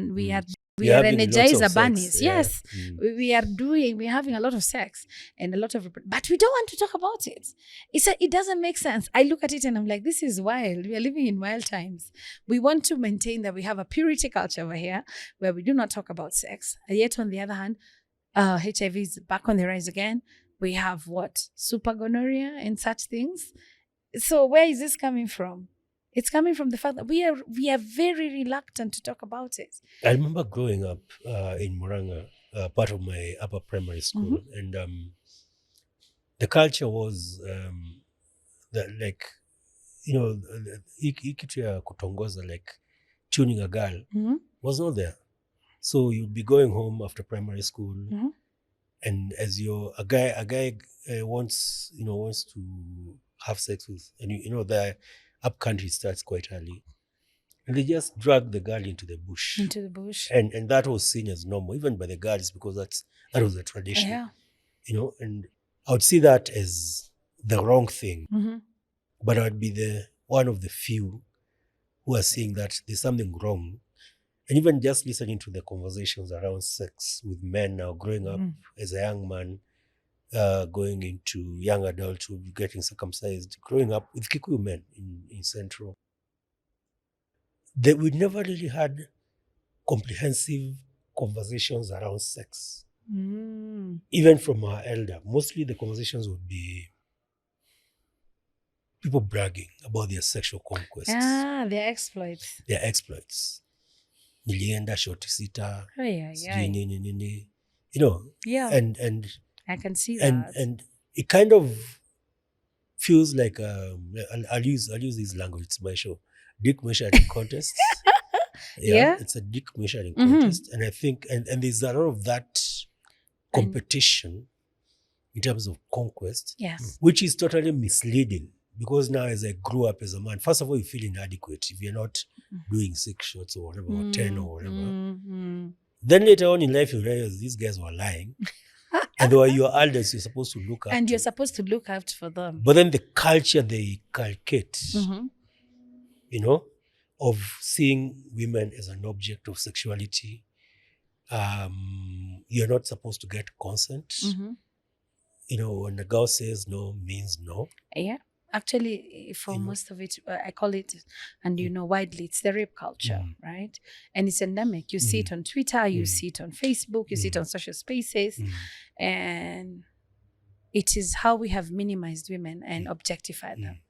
Speaker 2: We
Speaker 1: You're
Speaker 2: are
Speaker 1: having lots
Speaker 2: energizer
Speaker 1: of sex,
Speaker 2: bunnies.
Speaker 1: yeah.
Speaker 2: Yes, we're having a lot of sex and a lot of, but we don't want to talk about it. It doesn't make sense. I look at it and I'm like, this is wild. We are living in wild times. We want to maintain that we have a purity culture over here where we do not talk about sex. Yet on the other hand, HIV is back on the rise again. We have super gonorrhea and such things. So where is this coming from? It's coming from the fact that we are very reluctant to talk about it.
Speaker 1: I remember growing up in Muranga, part of my upper primary school, and the culture was that, like, ikitu ya kutongoza, like tuning a girl, was not there. So you'd be going home after primary school, and as a guy wants to have sex with, and the up country starts quite early, and they just drag the girl into the bush. And that was seen as normal, even by the girls, because that was a tradition.
Speaker 2: Yeah.
Speaker 1: And I would see that as the wrong thing. But I would be one of the few who are seeing that there's something wrong. And even just listening to the conversations around sex with men now, growing up as a young man, going into young adulthood, getting circumcised, growing up with Kikuyu men in Central, we never really had comprehensive conversations around sex. Even from our elder, mostly the conversations would be people bragging about their sexual conquests.
Speaker 2: Their exploits.
Speaker 1: Nilienda shoti sita. Nini.
Speaker 2: Yeah.
Speaker 1: And
Speaker 2: I can see that.
Speaker 1: And it kind of feels like I'll use this language. It's my show. Dick measuring contests.
Speaker 2: Yeah.
Speaker 1: It's a dick measuring contest. And I think and there's a lot of that competition in terms of conquest.
Speaker 2: Yes.
Speaker 1: Which is totally misleading. Because now as I grew up as a man, first of all, you feel inadequate if you're not doing 6 shots or whatever, or 10 or whatever. Then later on in life, you realize these guys were lying. And they were your elders you're supposed to look up
Speaker 2: and
Speaker 1: to.
Speaker 2: you're supposed to look out for them.
Speaker 1: But then the culture they inculcate, of seeing women as an object of sexuality, you're not supposed to get consent. When a girl says no, means no.
Speaker 2: Yeah. Actually, for most of it, I call it, and widely, it's the rape culture, right? And it's endemic. You see it on Twitter, you see it on Facebook, you see it on social spaces, and it is how we have minimized women and objectified them.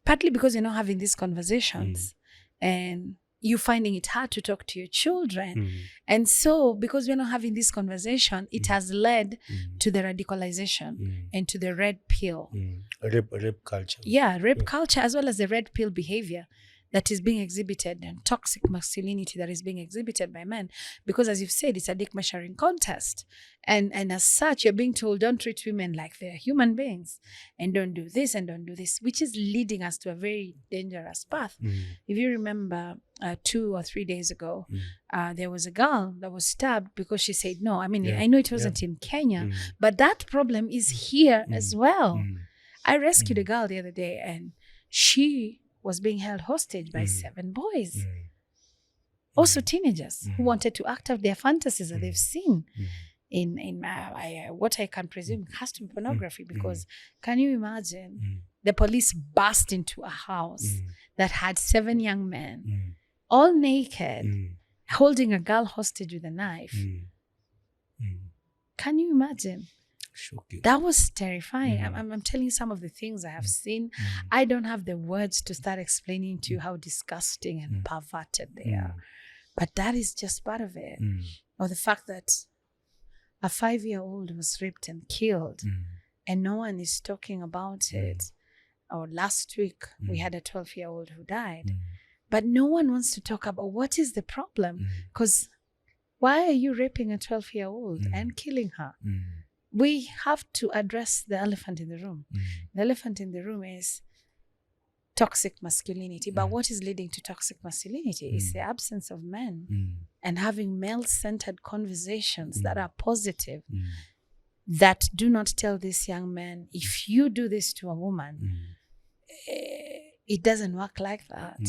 Speaker 2: Partly because you're not having these conversations, and you finding it hard to talk to your children. And so, because we're not having this conversation, it has led to the radicalization and to the red pill.
Speaker 1: Rape culture.
Speaker 2: Yeah, rape culture, as well as the red pill behavior that is being exhibited, and toxic masculinity that is being exhibited by men. Because as you've said, it's a dick measuring contest. And as such, you're being told, don't treat women like they're human beings, and don't do this and don't do this, which is leading us to a very dangerous path. If you remember 2 or 3 days ago, there was a girl that was stabbed because she said no. I mean, I know it wasn't in Kenya, but that problem is here as well. I rescued a girl the other day, and she was being held hostage by 7 boys. Also teenagers who wanted to act out their fantasies that they've seen in what I can presume has to be pornography, because can you imagine the police burst into a house that had 7 young men, all naked, holding a girl hostage with a knife. Can you imagine?
Speaker 1: Shocking.
Speaker 2: That was terrifying. I'm telling you some of the things I have seen. I don't have the words to start explaining to you how disgusting and perverted they are. But that is just part of it. Or the fact that a 5-year-old was raped and killed, and no one is talking about it. Or last week, we had a 12-year-old who died. But no one wants to talk about what is the problem. Because why are you raping a 12-year-old and killing her? We have to address the elephant in the room. The elephant in the room is toxic masculinity. But what is leading to toxic masculinity is the absence of men and having male-centered conversations that are positive, that do not tell this young man, if you do this to a woman, it doesn't work like that.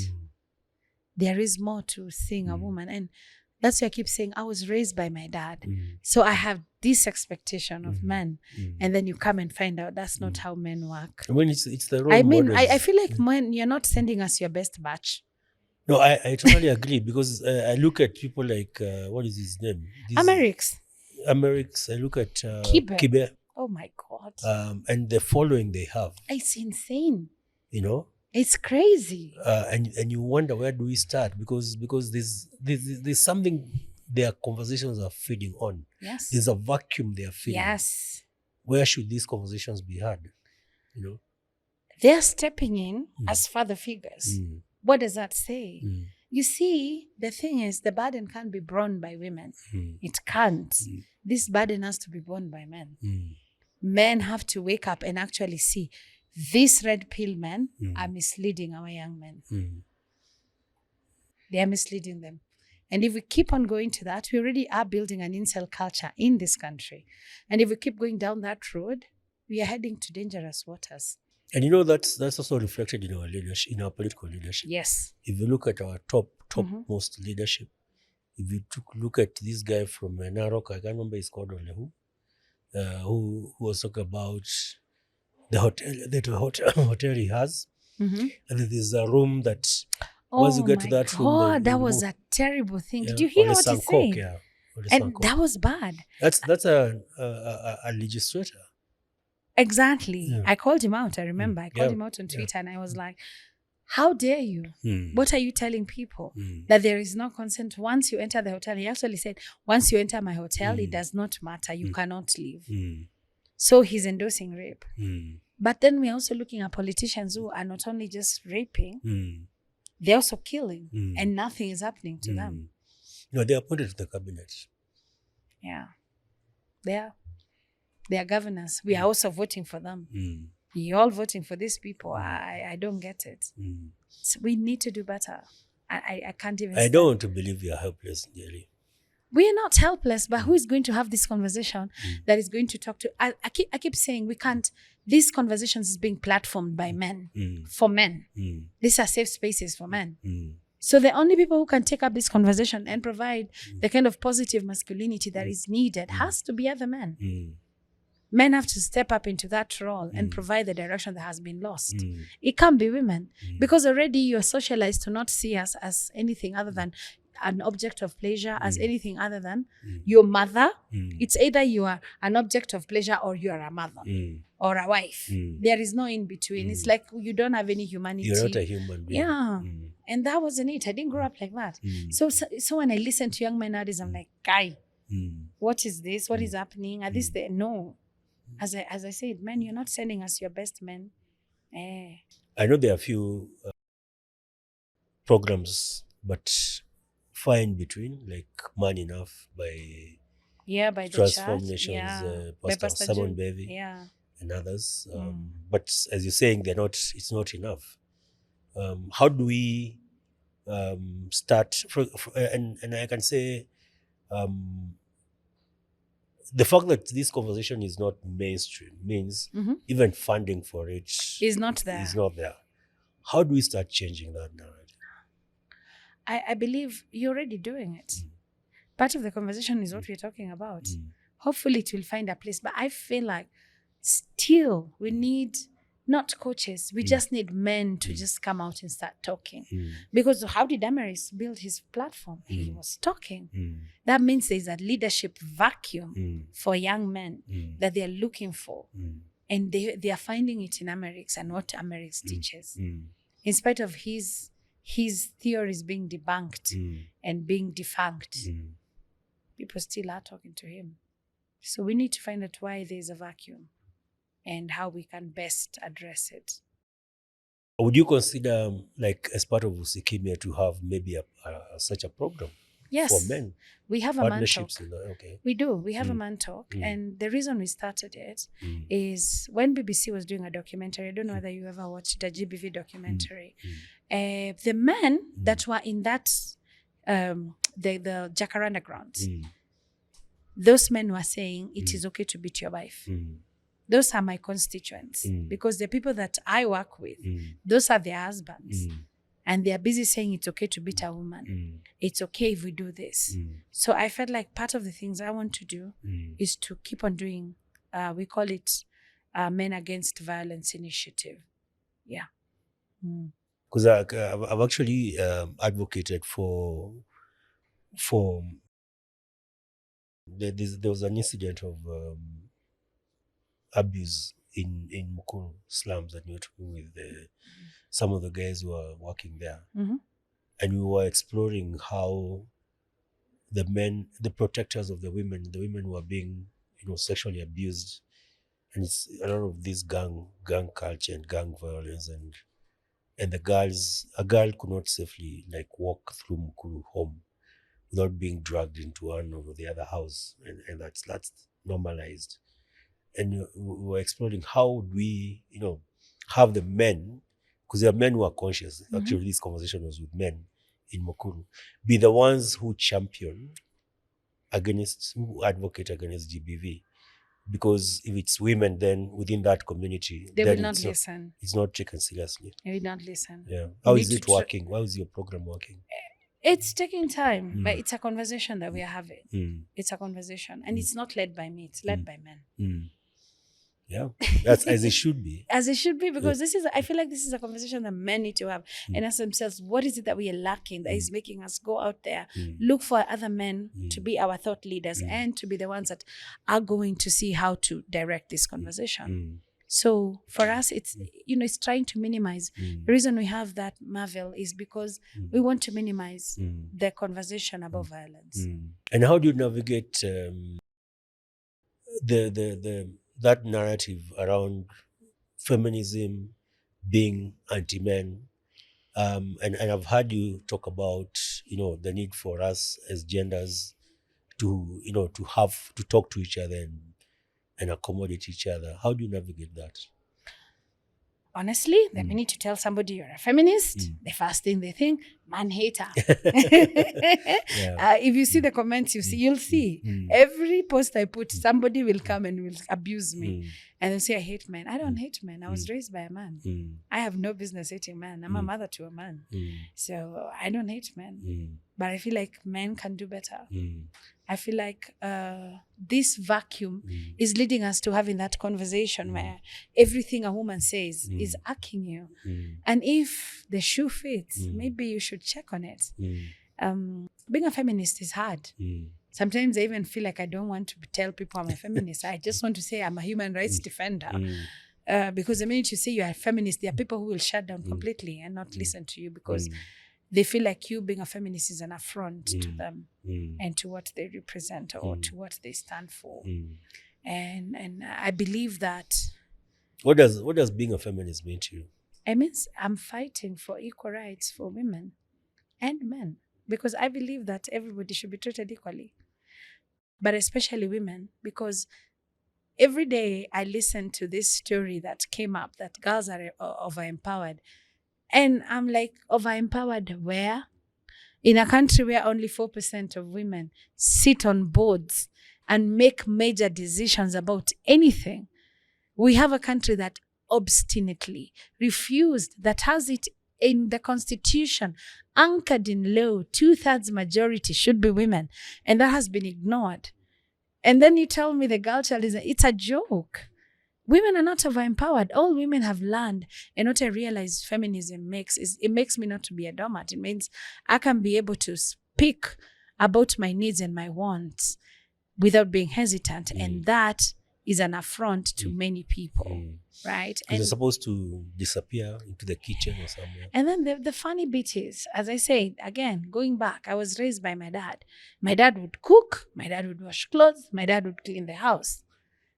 Speaker 2: There is more to seeing a woman. And That's why I keep saying I was raised by my dad. So I have this expectation of men. And then you come and find out that's not how men work.
Speaker 1: I mean, it's the role
Speaker 2: I mean,
Speaker 1: models.
Speaker 2: I feel like men, you're not sending us your best batch.
Speaker 1: No, I totally agree, because I look at people like, what is his name?
Speaker 2: Amerix.
Speaker 1: I look at Kibe.
Speaker 2: Oh my God.
Speaker 1: And the following they have.
Speaker 2: It's insane.
Speaker 1: You know?
Speaker 2: It's crazy.
Speaker 1: And you wonder, where do we start? Because there's something their conversations are feeding on.
Speaker 2: Yes.
Speaker 1: There's a vacuum they are feeding.
Speaker 2: Yes.
Speaker 1: Where should these conversations be had? You know?
Speaker 2: They're stepping in as father figures. What does that say? You see, the thing is, the burden can't be borne by women. It can't. This burden has to be borne by men. Men have to wake up and actually see these red pill men are misleading our young men. They are misleading them. And if we keep on going to that, we already are building an incel culture in this country. And if we keep going down that road, we are heading to dangerous waters.
Speaker 1: And you know, that's also reflected in our leadership, in our political leadership.
Speaker 2: Yes.
Speaker 1: If you look at our topmost leadership, if you look at this guy from Narok, I can't remember his called who was talking about the hotel he has, and there's a room that once you get to that room,
Speaker 2: God, that was a terrible thing. Did you hear what he said? And that was bad.
Speaker 1: That's a legislator.
Speaker 2: Exactly.
Speaker 1: Yeah.
Speaker 2: I called him out. I remember. I called him out on Twitter and I was like, how dare you? What are you telling people? That there is no consent once you enter the hotel. He actually said, once you enter my hotel, it does not matter. You cannot leave. So he's endorsing rape. But then we're also looking at politicians who are not only just raping, they're also killing. And nothing is happening to them.
Speaker 1: No, they're appointed to the cabinet.
Speaker 2: Yeah. They are governors. We are also voting for them. You're all voting for these people. I don't get it. So we need to do better. I can't even.
Speaker 1: I don't want to believe we are helpless, Njeri.
Speaker 2: We are not helpless, but who is going to have this conversation that is going to talk to? I keep saying we can't. These conversations is being platformed by men, for men. These are safe spaces for men. So the only people who can take up this conversation and provide the kind of positive masculinity that is needed has to be other men. Men have to step up into that role and provide the direction that has been lost. It can't be women because already you're socialized to not see us as anything other than an object of pleasure, as anything other than your mother. It's either you are an object of pleasure or you are a mother or a wife. There is no in between. It's like you don't have any humanity.
Speaker 1: You're not a human being.
Speaker 2: Yeah. And that wasn't it. I didn't grow up like that. So when I listen to young men nowadays, I'm like, guy, what is this? What is happening? Are this the no? As I said, men, you're not sending us your best men.
Speaker 1: I know there are a few programs, but far in between, like Man Enough by
Speaker 2: the
Speaker 1: Transform
Speaker 2: church.
Speaker 1: Nations,
Speaker 2: By
Speaker 1: Pastor Simon Bevy, and others. But as you're saying, it's not enough. How do we start? And I can say, the fact that this conversation is not mainstream means even funding for it
Speaker 2: is not there.
Speaker 1: How do we start changing that narrative?
Speaker 2: I believe you're already doing it. Part of the conversation is what we're talking about. Hopefully it will find a place. But I feel like still we need not coaches. We just need men to just come out and start talking. Because how did Damaris build his platform? He was talking. That means there's a leadership vacuum for young men that they're looking for. And they are finding it in Amerix and what Amerix teaches. In spite of his theories being debunked and being defunct, people still are talking to him. So we need to find out why there's a vacuum and how we can best address it.
Speaker 1: Would you consider, like, as part of Usikimye, to have maybe such a program for men?
Speaker 2: We have a man talk.
Speaker 1: Okay.
Speaker 2: We do. We have a man talk. And the reason we started it is when BBC was doing a documentary, I don't know whether you ever watched it, a GBV documentary. The men that were in that, the Jacaranda grounds, those men were saying it is okay to beat your wife. Those are my constituents because the people that I work with, those are their husbands. And they are busy saying it's okay to beat a woman. It's okay if we do this. So I felt like part of the things I want to do is to keep on doing, we call it Men Against Violence Initiative. Yeah.
Speaker 1: Because I've actually advocated for there was an incident of abuse in Mukuru slums that you were talking with some of the guys who are working there. And we were exploring how the protectors of the women who are being, sexually abused. And it's a lot of this gang culture and gang violence, and a girl could not safely walk through Mukuru home without being dragged into one or the other house, and that's normalized. And we were exploring how we, have the men, because there are men who are conscious. Actually, this conversation was with men in Mukuru, be the ones who who advocate against GBV. Because if it's women, then within that community,
Speaker 2: they will not listen.
Speaker 1: It's not taken seriously.
Speaker 2: They will not listen.
Speaker 1: Yeah. How is it working? How is your program working?
Speaker 2: It's taking time, but it's a conversation that we are having. It's a conversation, and it's not led by me. It's led by men.
Speaker 1: Yeah, that's as it should be.
Speaker 2: As it should be, because I feel like this is a conversation that men need to have and ask themselves, what is it that we are lacking that is making us go out there, look for other men to be our thought leaders and to be the ones that are going to see how to direct this conversation. So for us, it's, it's trying to minimize. The reason we have that Marvel is because we want to minimize the conversation about violence.
Speaker 1: And how do you navigate that narrative around feminism being anti-men? And I've heard you talk about, the need for us as genders to, to talk to each other and accommodate each other. How do you navigate that?
Speaker 2: Honestly, the minute you tell somebody you're a feminist, the first thing they think, man hater. If you see the comments, you'll see. Every post I put, somebody will come and will abuse me. And they'll say, I hate men. I don't hate men. I was raised by a man. I have no business hating men. I'm a mother to a man. So I don't hate men. But I feel like men can do better. I feel like this vacuum is leading us to having that conversation where everything a woman says is irking you. And if the shoe fits, maybe you should check on it. Being a feminist is hard. Sometimes I even feel like I don't want to tell people I'm a feminist. I just want to say I'm a human rights defender. Because the minute you say you're a feminist, there are people who will shut down completely and not listen to you because they feel like you being a feminist is an affront to them and to what they represent or to what they stand for. And I believe that.
Speaker 1: What does being a feminist mean to you?
Speaker 2: It means I'm fighting for equal rights for women and men, because I believe that everybody should be treated equally, but especially women, because every day I listen to this story that came up that girls are over-empowered. And I'm like, over-empowered where? In a country where only 4% of women sit on boards and make major decisions about anything. We have a country that obstinately refused, that has it in the constitution, anchored in law, 2/3 majority should be women. And that has been ignored. And then you tell me the girl child it's a joke. Women are not over-empowered. All women have learned, and what I realize feminism makes is it makes me not to be a doormat. It means I can be able to speak about my needs and my wants without being hesitant. And that is an affront to many people, right?
Speaker 1: And you're supposed to disappear into the kitchen or somewhere.
Speaker 2: And then the funny bit is, as I said, again, going back, I was raised by my dad. My dad would cook, my dad would wash clothes, my dad would clean the house.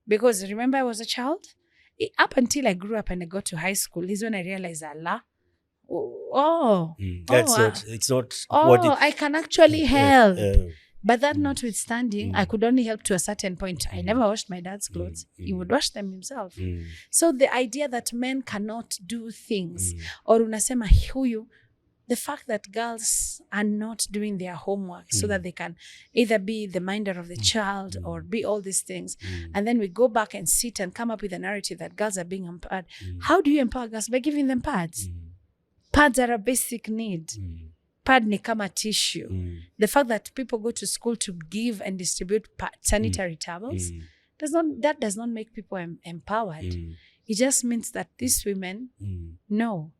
Speaker 2: Because remember, I was a child. Up until I grew up and I got to high school, is when I realized, Allah,
Speaker 1: it's not. I
Speaker 2: can actually help. But that notwithstanding, I could only help to a certain point. I never washed my dad's clothes. He would wash them himself. So the idea that men cannot do things, or unasema huyu, the fact that girls are not doing their homework so that they can either be the minder of the child or be all these things. And then we go back and sit and come up with a narrative that girls are being empowered. How do you empower girls? By giving them pads. Pads are a basic need. Pad ni kama tissue. The fact that people go to school to give and distribute sanitary towels, that does not make people empowered. It just means that these women know.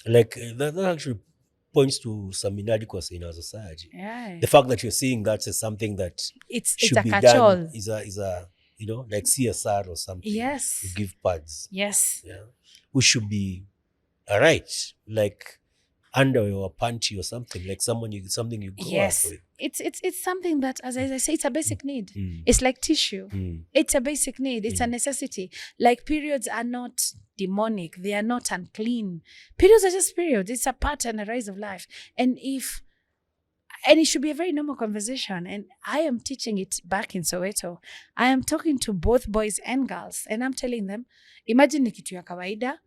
Speaker 1: Like that actually points to some inadequacy in our society.
Speaker 2: Yeah.
Speaker 1: The fact that you're seeing that as something that
Speaker 2: it's
Speaker 1: should
Speaker 2: a
Speaker 1: be
Speaker 2: catch-all.
Speaker 1: done is a like CSR or something.
Speaker 2: Yes.
Speaker 1: You give pads.
Speaker 2: Yes.
Speaker 1: Yeah. Which should be a right, like under your panty or something, like something you grow up with.
Speaker 2: It's something that, as I say, it's a basic need. It's like tissue. It's a basic need. It's a necessity. Like periods are not demonic. They are not unclean. Periods are just periods. It's a part and a rise of life. And it should be a very normal conversation. And I am teaching it back in Soweto. I am talking to both boys and girls. And I'm telling them, imagine ni kitu ya kawaida.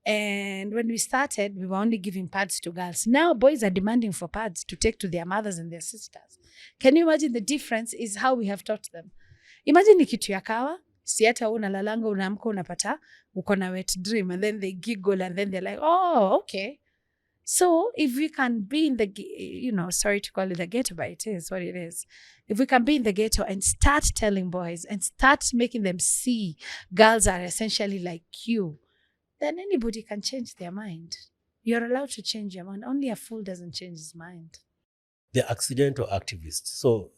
Speaker 2: And when we started, we were only giving pads to girls. Now boys are demanding for pads to take to their mothers and their sisters. Can you imagine the difference is how we have taught them? Imagine ni kitu ya kawa, si hata unalalanga unaamka unapata uko na wet dream, and then they giggle and then they're like, oh, okay. So if we can be in the, sorry to call it the ghetto, but it is what it is. If we can be in the ghetto and start telling boys and start making them see girls are essentially like you, then anybody can change their mind. You're allowed to change your mind. Only a fool doesn't change his mind.
Speaker 1: The accidental activist. So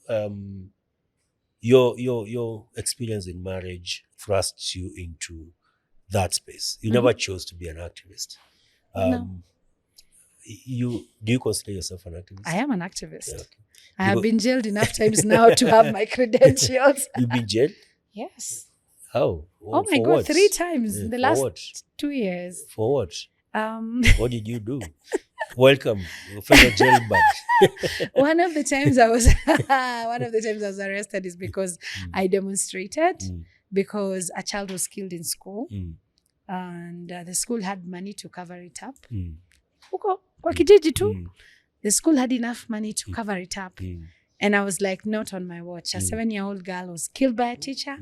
Speaker 1: your experience in marriage thrusts you into that space. You never chose to be an activist.
Speaker 2: No.
Speaker 1: Do you consider yourself an activist?
Speaker 2: I am an activist.
Speaker 1: Yeah, okay.
Speaker 2: I have been jailed enough times now to have my credentials.
Speaker 1: You've been jailed?
Speaker 2: Yes.
Speaker 1: How?
Speaker 2: Oh my God,
Speaker 1: what?
Speaker 2: 3 times in the last
Speaker 1: what?
Speaker 2: 2 years.
Speaker 1: For what? What did you do? Welcome, fellow jail bud.
Speaker 2: One of the times I was arrested is because I demonstrated because a child was killed in school, and the school had money to cover it up. Uko kwa kijiji tu. The school had enough money to cover it up. And I was like, not on my watch. A 7-year-old girl was killed by a teacher.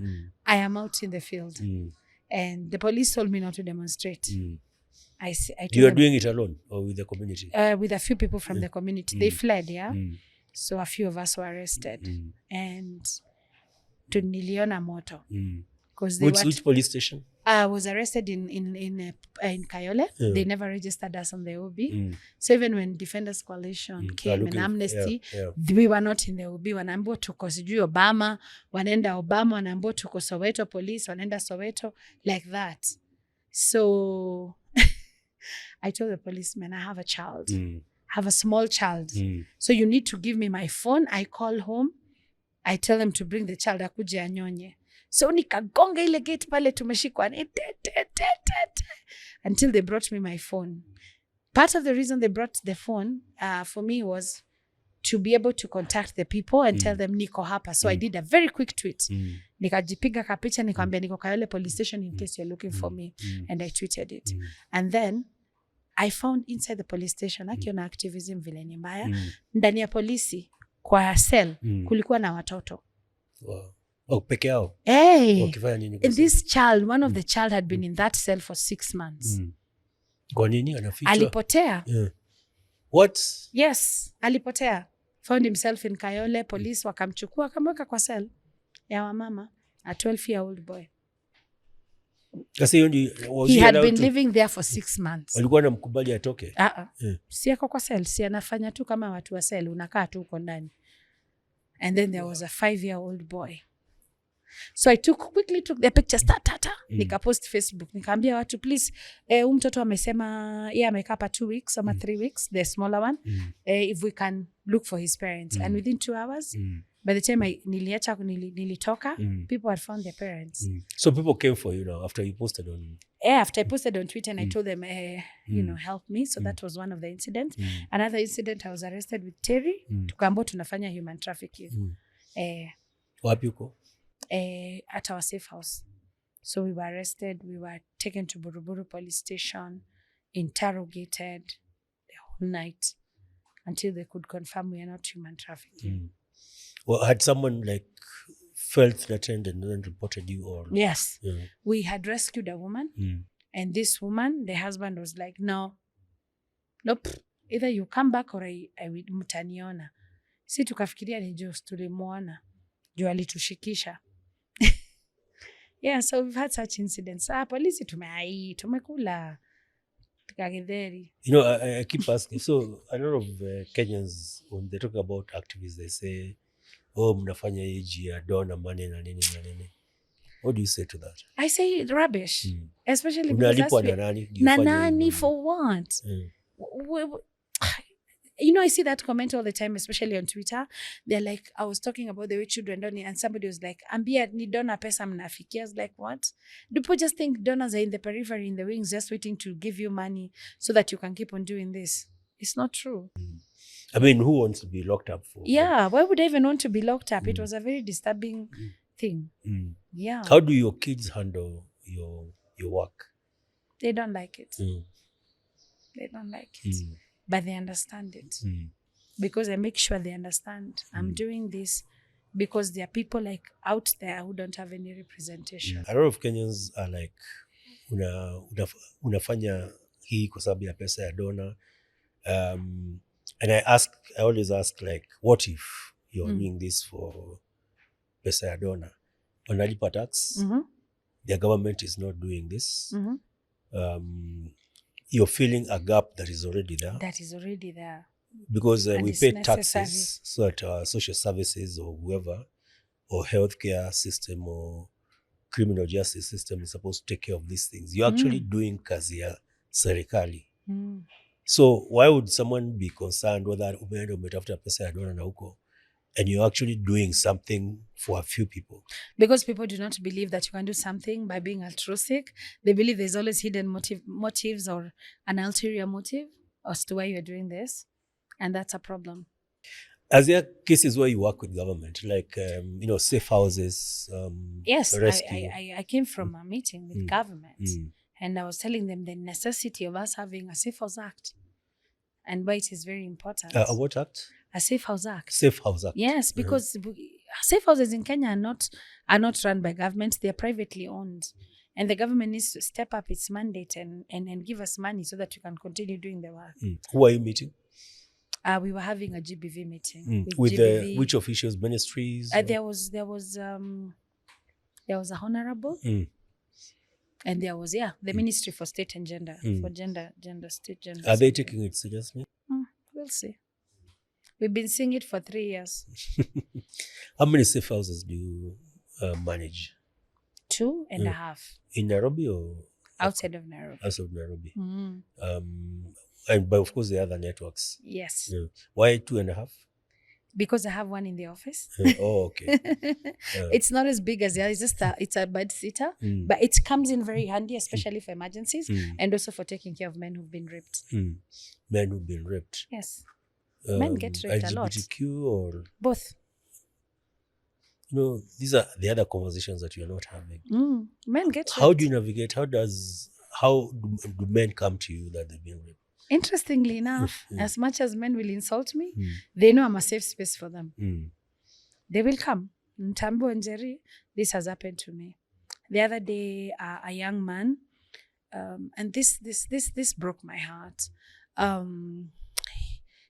Speaker 2: I am out in the field. And the police told me not to demonstrate. I
Speaker 1: You are doing it alone or with the community?
Speaker 2: With a few people from the community. They fled, yeah? So a few of us were arrested. And to niliona moto.
Speaker 1: Which police station?
Speaker 2: I was arrested in Kayole. Yeah. They never registered us on the OB. So even when Defenders Coalition came and Amnesty, we were not in the OB. Wanaambiwa tuko sijui Obama, wanaenda Obama, wanaambiwa tuko Soweto police, wanaenda Soweto, like that. So I told the policeman, I have a child. I have a small child. So you need to give me my phone. I call home. I tell them to bring the child akuje anyonye. So nikagonga ile gate pale tumeshikwa until they brought me my phone. Part of the reason they brought the phone for me was to be able to contact the people and tell them niko hapa. So I did a very quick tweet. Nikajipiga kapicha nikamwambia niko Kayole police station in case you're looking for me. And I tweeted it. And then I found inside the police station akiona activism vile ni mbaya. Ndani ya polisi kwa cell kulikuwa na watoto.
Speaker 1: Wow. Oh, peke yao.
Speaker 2: Hey, this child, one of the child had been in that cell for 6 months.
Speaker 1: Kwa nini anafichwa?
Speaker 2: Alipotea.
Speaker 1: Yeah. What?
Speaker 2: Yes, alipotea. Found himself in Kayole, police wakamchukua wakamweka kwa cell ya wamama, a 12-year-old boy. He had been living there for 6 months.
Speaker 1: Walikuwa wanamkubali atoke?
Speaker 2: Si ako kwa cell, si anafanya tu kama watu wa cell, unakaa tu uko ndani. And then there was a 5-year-old boy. So I quickly took the pictures, nikapost Facebook, nikaambia watu please, mtoto amesema amekaa hapa 2 weeks ama 3 weeks, the smaller one, if we can look for his parents. And within 2 hours, by the time nilitoka, people had found their parents.
Speaker 1: So people came for you now after you posted on...
Speaker 2: after I posted on Twitter and I told them, help me. So that was one of the incidents. Another incident, I was arrested with Terry. Tukaambiwa tunafanya human trafficking.
Speaker 1: Wapi uko?
Speaker 2: At our safe house. So we were arrested. We were taken to Buruburu police station, interrogated the whole night until they could confirm we are not human trafficking.
Speaker 1: Well, had someone felt threatened and then reported you? Or
Speaker 2: yes. We had rescued a woman, and this woman, the husband was like, no, Nope. Either you come back or mtaniona. Si tukafikiria ni Joe, tulimuona. Joe alitushikisha. Yeah, so we've had such incidents. Polisi tumekula. Tukagitheri.
Speaker 1: I keep asking. So a lot of Kenyans, when they talk about activists, they say, oh, mnafanya hii ya dona money na nini na nini. What do you say to that?
Speaker 2: I say rubbish. Especially because that's nanani for what? I see that comment all the time, especially on Twitter. They're like, I was talking about the way children don't, and somebody was like, ambia ni dona pesa mnafiki. I was like, what? Do people just think donors are in the periphery, in the wings, just waiting to give you money so that you can keep on doing this? It's not true.
Speaker 1: I mean, who wants to be locked up for?
Speaker 2: Yeah, why would I even want to be locked up? It was a very disturbing thing. Yeah.
Speaker 1: How do your kids handle your work?
Speaker 2: They don't like it. They don't like it. But they understand it. Because I make sure they understand I'm doing this because there are people like out there who don't have any representation.
Speaker 1: A lot of Kenyans are like, unafanya hii kwa sababu ya pesa ya donor. And I always ask, like, what if you're doing this for pesa ya donor? Wanalipa tax, their government is not doing this. You're filling a gap that is already there.
Speaker 2: That is already there.
Speaker 1: Because we pay taxes so that our social services or whoever, or healthcare system or criminal justice system is supposed to take care of these things. You're actually doing kazi ya serikali. So why would someone be concerned whether umeenda umetafuta pesa ya dona na huko and you're actually doing something for a few people?
Speaker 2: Because people do not believe that you can do something by being altruistic. They believe there's always hidden motives or an ulterior motive as to why you're doing this. And that's a problem.
Speaker 1: Are there cases where you work with government, like, safe houses,
Speaker 2: yes,
Speaker 1: rescue?
Speaker 2: I came from a meeting with government and I was telling them the necessity of us having a Safe House Act and why it is very important.
Speaker 1: A what act?
Speaker 2: A Safe House Act.
Speaker 1: Safe House Act.
Speaker 2: Yes, because safe houses in Kenya are not run by government. They are privately owned. And the government needs to step up its mandate and give us money so that we can continue doing the work.
Speaker 1: Who are you meeting?
Speaker 2: We were having a GBV meeting
Speaker 1: with GBV. Which officials, ministries?
Speaker 2: There was a honorable, and there was the Ministry for State and Gender, for gender, state gender.
Speaker 1: Are they taking it seriously?
Speaker 2: We'll see. We've been seeing it for 3 years.
Speaker 1: How many safe houses do you manage?
Speaker 2: 2.5.
Speaker 1: In Nairobi or
Speaker 2: outside of Nairobi?
Speaker 1: Outside of Nairobi. But of course, the other networks.
Speaker 2: Yes.
Speaker 1: Why 2.5?
Speaker 2: Because I have one in the office.
Speaker 1: Oh, okay.
Speaker 2: It's not as big as the other. It's a bed sitter, but it comes in very handy, especially for emergencies and also for taking care of men who've been raped.
Speaker 1: Men who've been raped.
Speaker 2: Yes. Men get raped a lot.
Speaker 1: LGBTQ or
Speaker 2: both.
Speaker 1: These are the other conversations that you're not having.
Speaker 2: Men get raped.
Speaker 1: How do you navigate? How do men come to you that they've been raped?
Speaker 2: Interestingly enough, as much as men will insult me, they know I'm a safe space for them. They will come. Ntambo and Njeri, this has happened to me. The other day, a young man, and this broke my heart.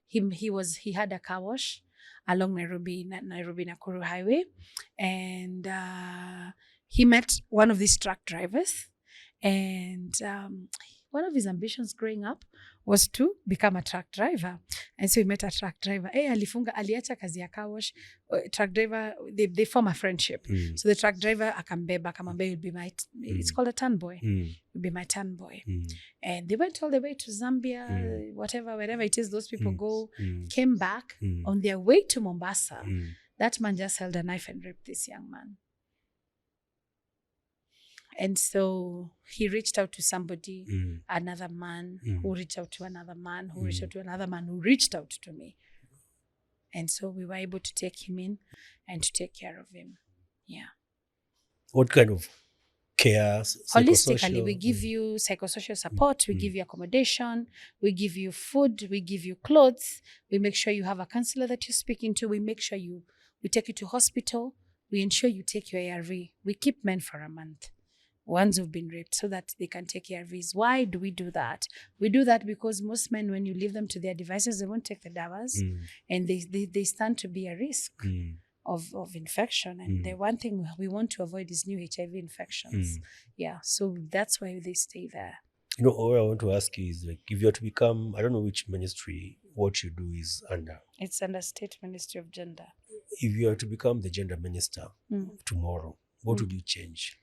Speaker 2: He had a car wash along Nairobi Nakuru Highway, and he met one of these truck drivers, and one of his ambitions growing up was to become a truck driver. And so he met a truck driver. Aliacha kazi ya car wash. Truck driver, they form a friendship. So the truck driver akambeba, you'll be my, it's called a turn boy. You'll be my turn boy. And they went all the way to Zambia, wherever it is those people go, came back. On their way to Mombasa, that man just held a knife and raped this young man. And so he reached out to somebody, another man, who reached out to another man, who reached out to another man, who reached out to me. And so we were able to take him in and to take care of him. Yeah.
Speaker 1: What kind of care?
Speaker 2: Holistically, we give you psychosocial support, we give you accommodation, we give you food, we give you clothes, we make sure you have a counselor that you're speaking to, we make sure we take you to hospital, we ensure you take your ARV. We keep men for a month. ones who've been raped, so that they can take ARVs. Why do we do that? We do that because most men, when you leave them to their devices, they won't take the dawas, and they stand to be a risk of infection. And the one thing we want to avoid is new HIV infections. Yeah, so that's why they stay there.
Speaker 1: You know, all I want to ask you is, like, if you are to become, I don't know which ministry, what you do is under.
Speaker 2: It's under State Ministry of Gender.
Speaker 1: If you are to become the gender minister tomorrow, what would you change?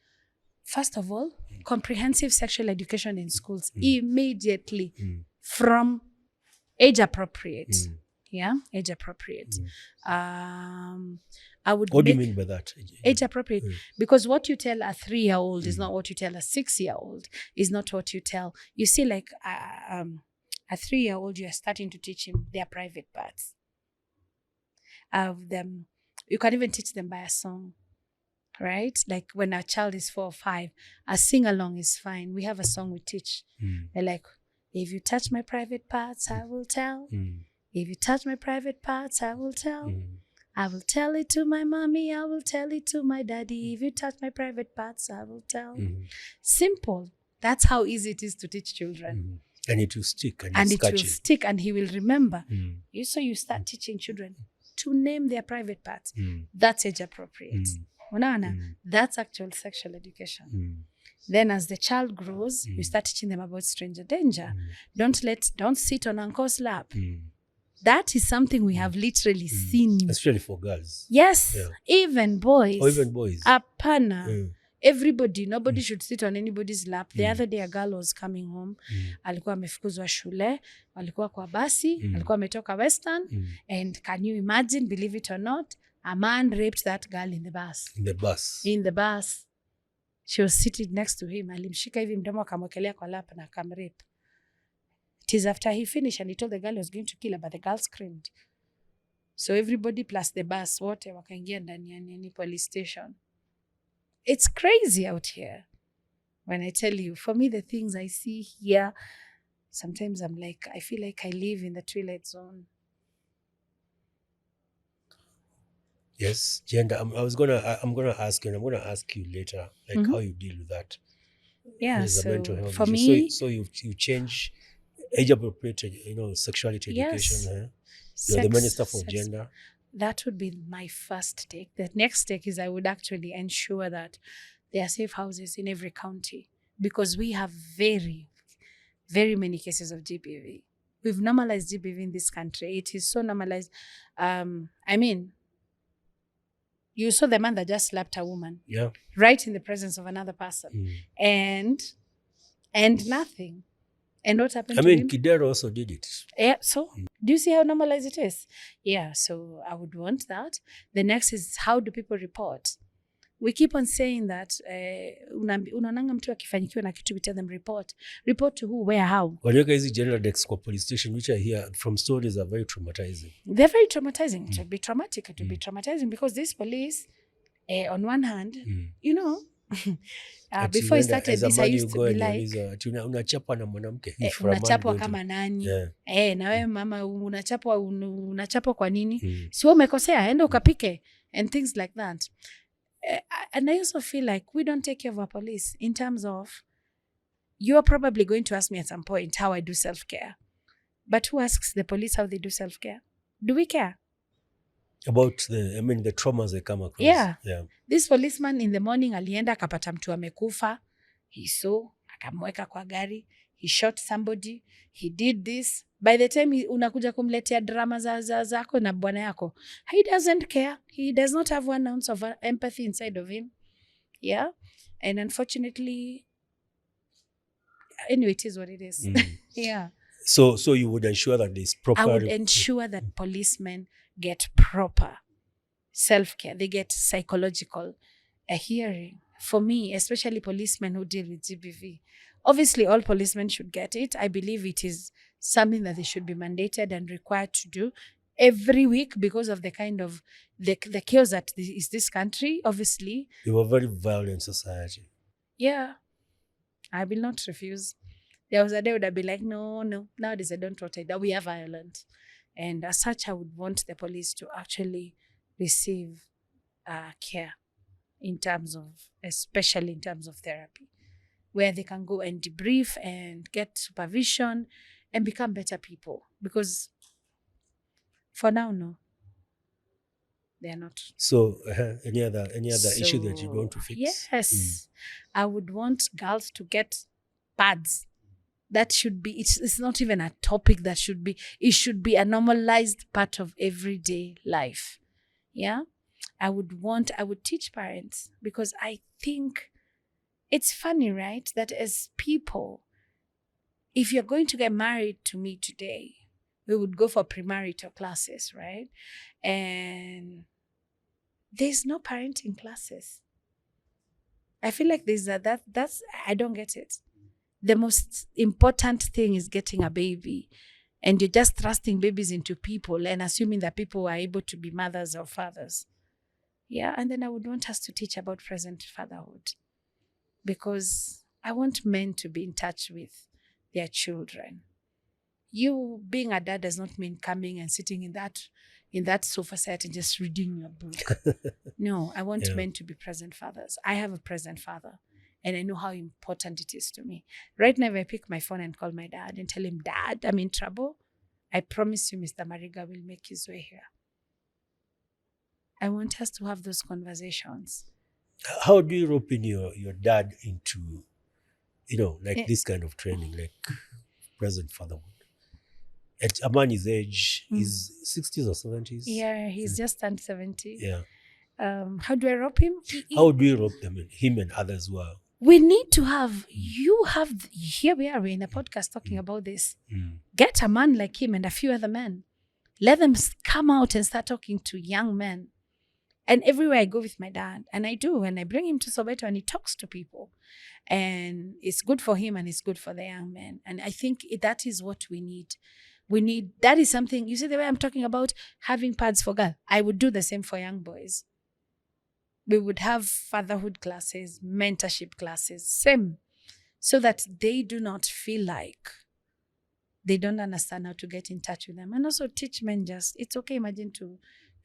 Speaker 2: First of all, comprehensive sexual education in schools immediately from age appropriate. Yeah, age appropriate. I would.
Speaker 1: What do you mean by that?
Speaker 2: Age appropriate, because what you tell a 3-year-old is not what you tell a 6-year-old. Is not what you tell. You see, like a 3-year-old, you are starting to teach him their private parts. You can even teach them by a song, right? Like when a child is 4 or 5, a sing along is fine. We have a song we teach. They're like, if you touch my private parts, I will tell. If you touch my private parts, I will tell. I will tell it to my mommy. I will tell it to my daddy. If you touch my private parts, I will tell. Simple. That's how easy it is to teach children.
Speaker 1: And it will stick.
Speaker 2: And it will stick, and he will remember. So you start teaching children to name their private parts. That's age appropriate. That's actual sexual education. Then as the child grows, you start teaching them about stranger danger. Don't sit on uncle's lap. That is something we have literally seen.
Speaker 1: Especially for girls.
Speaker 2: Yes. Yeah. Even boys.
Speaker 1: Or even boys.
Speaker 2: Apana. Everybody, nobody should sit on anybody's lap. The other day a girl was coming home. Alikuwa amefukuzwa shule. Alikuwa kwa basi. Alikuwa ametoka Western. And can you imagine, believe it or not, a man raped that girl in the bus. In the bus. She was sitting next to him. Alimshika hivi mdomo akamwekelea kwa lap na akamrape. It is after he finished and he told the girl he was going to kill her, but the girl screamed. So everybody plus the bus, wote wakaingia ndani ya nini police station. It's crazy out here. When I tell you, for me, the things I see here, sometimes I'm like, I feel like I live in the twilight zone.
Speaker 1: Yes, gender. I'm gonna ask you, and I'm gonna ask you later, like how you deal with that.
Speaker 2: Yeah, so
Speaker 1: mental health
Speaker 2: for
Speaker 1: issue.
Speaker 2: me,
Speaker 1: so you change age appropriate, sexuality education. You're the minister for gender.
Speaker 2: That would be my first take. The next take is I would actually ensure that there are safe houses in every county, because we have very, very many cases of GBV. We've normalized GBV in this country. It is so normalized. I mean, you saw the man that just slapped a woman, right in the presence of another person, and nothing. And what happened to him?
Speaker 1: Kidero also did it.
Speaker 2: Yeah, so do you see how normalized it is? Yeah, so I would want that. The next is, how do people report? We keep on saying that unaonanga mtu akifanyikiwa na kitu, we tell them report. Report to who, where, how?
Speaker 1: Waliweka hizi general decks kwa police station, which I hear from stories are very traumatizing.
Speaker 2: They're very traumatizing. It would be traumatic. It would be traumatizing because this police, on one hand, before I started this, I used to be like,
Speaker 1: unachapwa na mwanamke.
Speaker 2: Unachapwa kama nani? Na wewe mama unachapwa kwa nini? Si wewe umekosea, enda ukapike and things like that. And I also feel like we don't take care of our police in terms of, you're probably going to ask me at some point how I do self-care. But who asks the police how they do self-care? Do we care?
Speaker 1: About the traumas they come across.
Speaker 2: Yeah. This policeman in the morning alienda akapata mtu amekufa. He saw, akamweka kwa gari. He shot somebody. He did this. By the time unakuja kumletea drama zako na bwana yako, he doesn't care. He does not have 1 ounce of empathy inside of him. Yeah. And unfortunately, anyway, it is what it is. Yeah.
Speaker 1: So you would ensure that there's proper...
Speaker 2: I would ensure that policemen get proper self-care. They get psychological hearing. For me, especially policemen who deal with GBV. Obviously, all policemen should get it. I believe it is something that they should be mandated and required to do every week because of the kind of the chaos that is this country. Obviously,
Speaker 1: we were a very violent society.
Speaker 2: Yeah, I will not refuse. There was a day would I be like, no. Nowadays I don't rotate that. We are violent, and as such, I would want the police to actually receive care in terms of, especially in terms of therapy. where they can go and debrief and get supervision and become better people. Because for now, no, they are not.
Speaker 1: So any other issue that you want to fix?
Speaker 2: Yes, I would want girls to get pads. That should be, it's not even a topic that should be, it should be a normalized part of everyday life. Yeah. I would teach parents, because I think it's funny, right? That as people, if you're going to get married to me today, we would go for premarital classes, right? And there's no parenting classes. I feel like that's I don't get it. The most important thing is getting a baby, and you're just thrusting babies into people and assuming that people are able to be mothers or fathers. Yeah, and then I would want us to teach about present fatherhood, because I want men to be in touch with their children. You being a dad does not mean coming and sitting in that sofa set and just reading your book. No, I want men to be present fathers. I have a present father, and I know how important it is to me. Right now, if I pick my phone and call my dad and tell him, Dad, I'm in trouble, I promise you, Mr. Mariga will make his way here. I want us to have those conversations.
Speaker 1: How do you rope in your dad into, this kind of training, like present fatherhood? At a man his age, his 60s or 70s?
Speaker 2: Yeah, he's just turned 70.
Speaker 1: Yeah.
Speaker 2: How do I rope him?
Speaker 1: How do you rope them in, him and others who are?
Speaker 2: We need to have, here we are, we're in a podcast talking about this. Get a man like him and a few other men. Let them come out and start talking to young men. And everywhere I go with my dad, and I do, and I bring him to Soweto and he talks to people. And it's good for him and it's good for the young men. And I think that is what we need. That is something, you see the way I'm talking about having pads for girls. I would do the same for young boys. We would have fatherhood classes, mentorship classes, same. So that they do not feel like they don't understand how to get in touch with them. And also teach men it's okay, imagine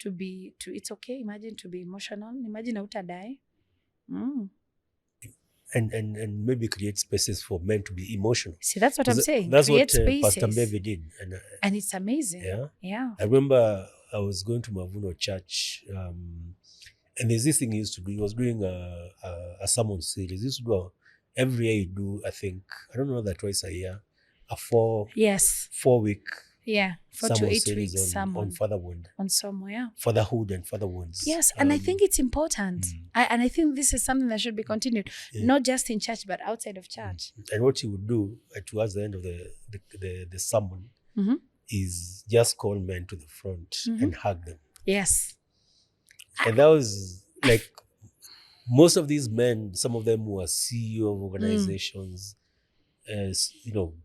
Speaker 2: it's okay, imagine to be emotional. Imagine how to die.
Speaker 1: And maybe create spaces for men to be emotional.
Speaker 2: See, that's what I'm saying.
Speaker 1: That's
Speaker 2: create
Speaker 1: what
Speaker 2: spaces.
Speaker 1: Pastor Mbebe did.
Speaker 2: And it's amazing. Yeah.
Speaker 1: I remember I was going to Mavuno Church, and there's this thing he used to do. He was doing a sermon series. He used to do every year. You do, I think, I don't know that twice a year, a 4 week
Speaker 2: 4 to 8 weeks
Speaker 1: on fatherhood.
Speaker 2: On some,
Speaker 1: fatherhood and fatherhoods.
Speaker 2: Yes, and I think it's important. And I think this is something that should be continued, not just in church, but outside of church.
Speaker 1: And what he would do towards the end of the sermon is just call men to the front and hug them.
Speaker 2: Yes.
Speaker 1: And that was like most of these men, some of them were CEO of organizations,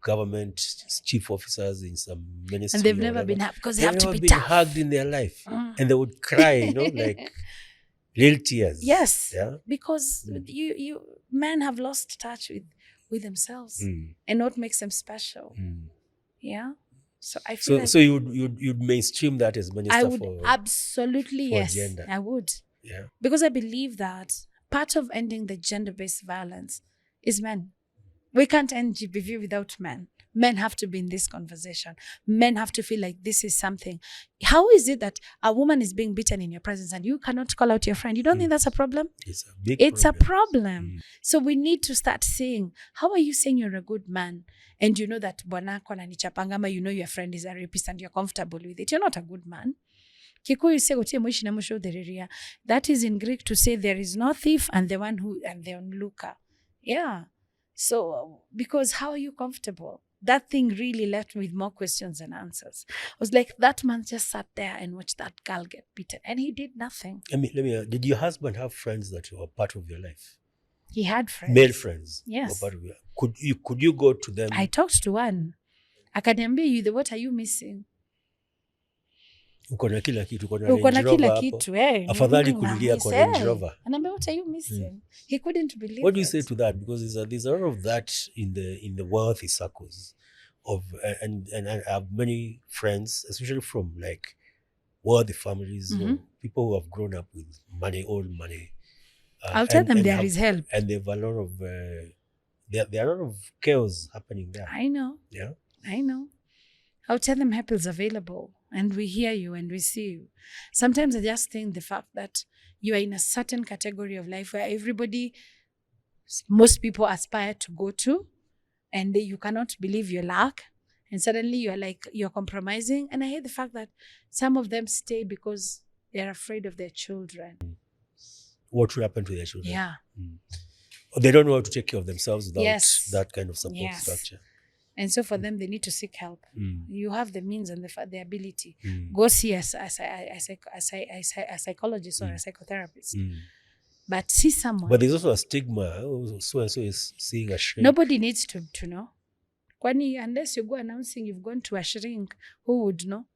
Speaker 1: government chief officers in some ministry.
Speaker 2: And they've never been hugged because they have to be tough.
Speaker 1: Hugged in their life. And they would cry, like little tears.
Speaker 2: Yes.
Speaker 1: Yeah.
Speaker 2: Because you men have lost touch with themselves and what makes them special. Yeah. So I feel
Speaker 1: so you'd mainstream that as minister.
Speaker 2: I would absolutely, yes.
Speaker 1: Gender.
Speaker 2: I would.
Speaker 1: Yeah.
Speaker 2: Because I believe that part of ending the gender-based violence is men. We can't end GBV without men. Men have to be in this conversation. Men have to feel like this is something. How is it that a woman is being beaten in your presence and you cannot call out your friend? You don't think that's a problem?
Speaker 1: It's a big
Speaker 2: problem. A problem. So we need to start saying, how are you saying you're a good man and you know that bwanako ananichapanga, you know your friend is a rapist and you're comfortable with it? You're not a good man. Kikuyu say utie mwishi na mwisho utheriria. That is in Greek to say there is no thief and the onlooker. Yeah. So, because how are you comfortable? That thing really left me with more questions than answers. I was like, that man just sat there and watched that girl get beaten and he did nothing.
Speaker 1: Let me did your husband have friends that were part of your life?
Speaker 2: He had friends.
Speaker 1: Male friends?
Speaker 2: Yes.
Speaker 1: Were part of your, could you go to them?
Speaker 2: I talked to one. Akaniambia, what are you missing?
Speaker 1: Uko na kila kitu,
Speaker 2: afadhali
Speaker 1: kulilia kwa Range Rover.
Speaker 2: Anaambia, what are you missing? He couldn't believe
Speaker 1: What do you say to that? Because there's a lot of that in the wealthy circles of and I have many friends, especially from like wealthy families, people who have grown up with money, old money.
Speaker 2: I'll tell them there is help,
Speaker 1: and they have a lot of there are a lot of chaos happening there.
Speaker 2: I know.
Speaker 1: Yeah.
Speaker 2: I know. I'll tell them help is available and we hear you and we see you. Sometimes I just think the fact that you are in a certain category of life where most people aspire to go to, and you cannot believe your lack, and suddenly you're compromising. And I hate the fact that some of them stay because they're afraid of their children.
Speaker 1: What will happen to their children?
Speaker 2: Yeah.
Speaker 1: Or they don't know how to take care of themselves without
Speaker 2: Yes.
Speaker 1: that kind of support
Speaker 2: Yes.
Speaker 1: structure.
Speaker 2: And so for them, they need to seek help. You have the means and the ability.
Speaker 1: Mm.
Speaker 2: Go see a psychologist or a psychotherapist. But see someone.
Speaker 1: But there's also a stigma. Oh, so and so is seeing a shrink.
Speaker 2: Nobody needs to know. Kwani, unless you go announcing you've gone to a shrink, who would know?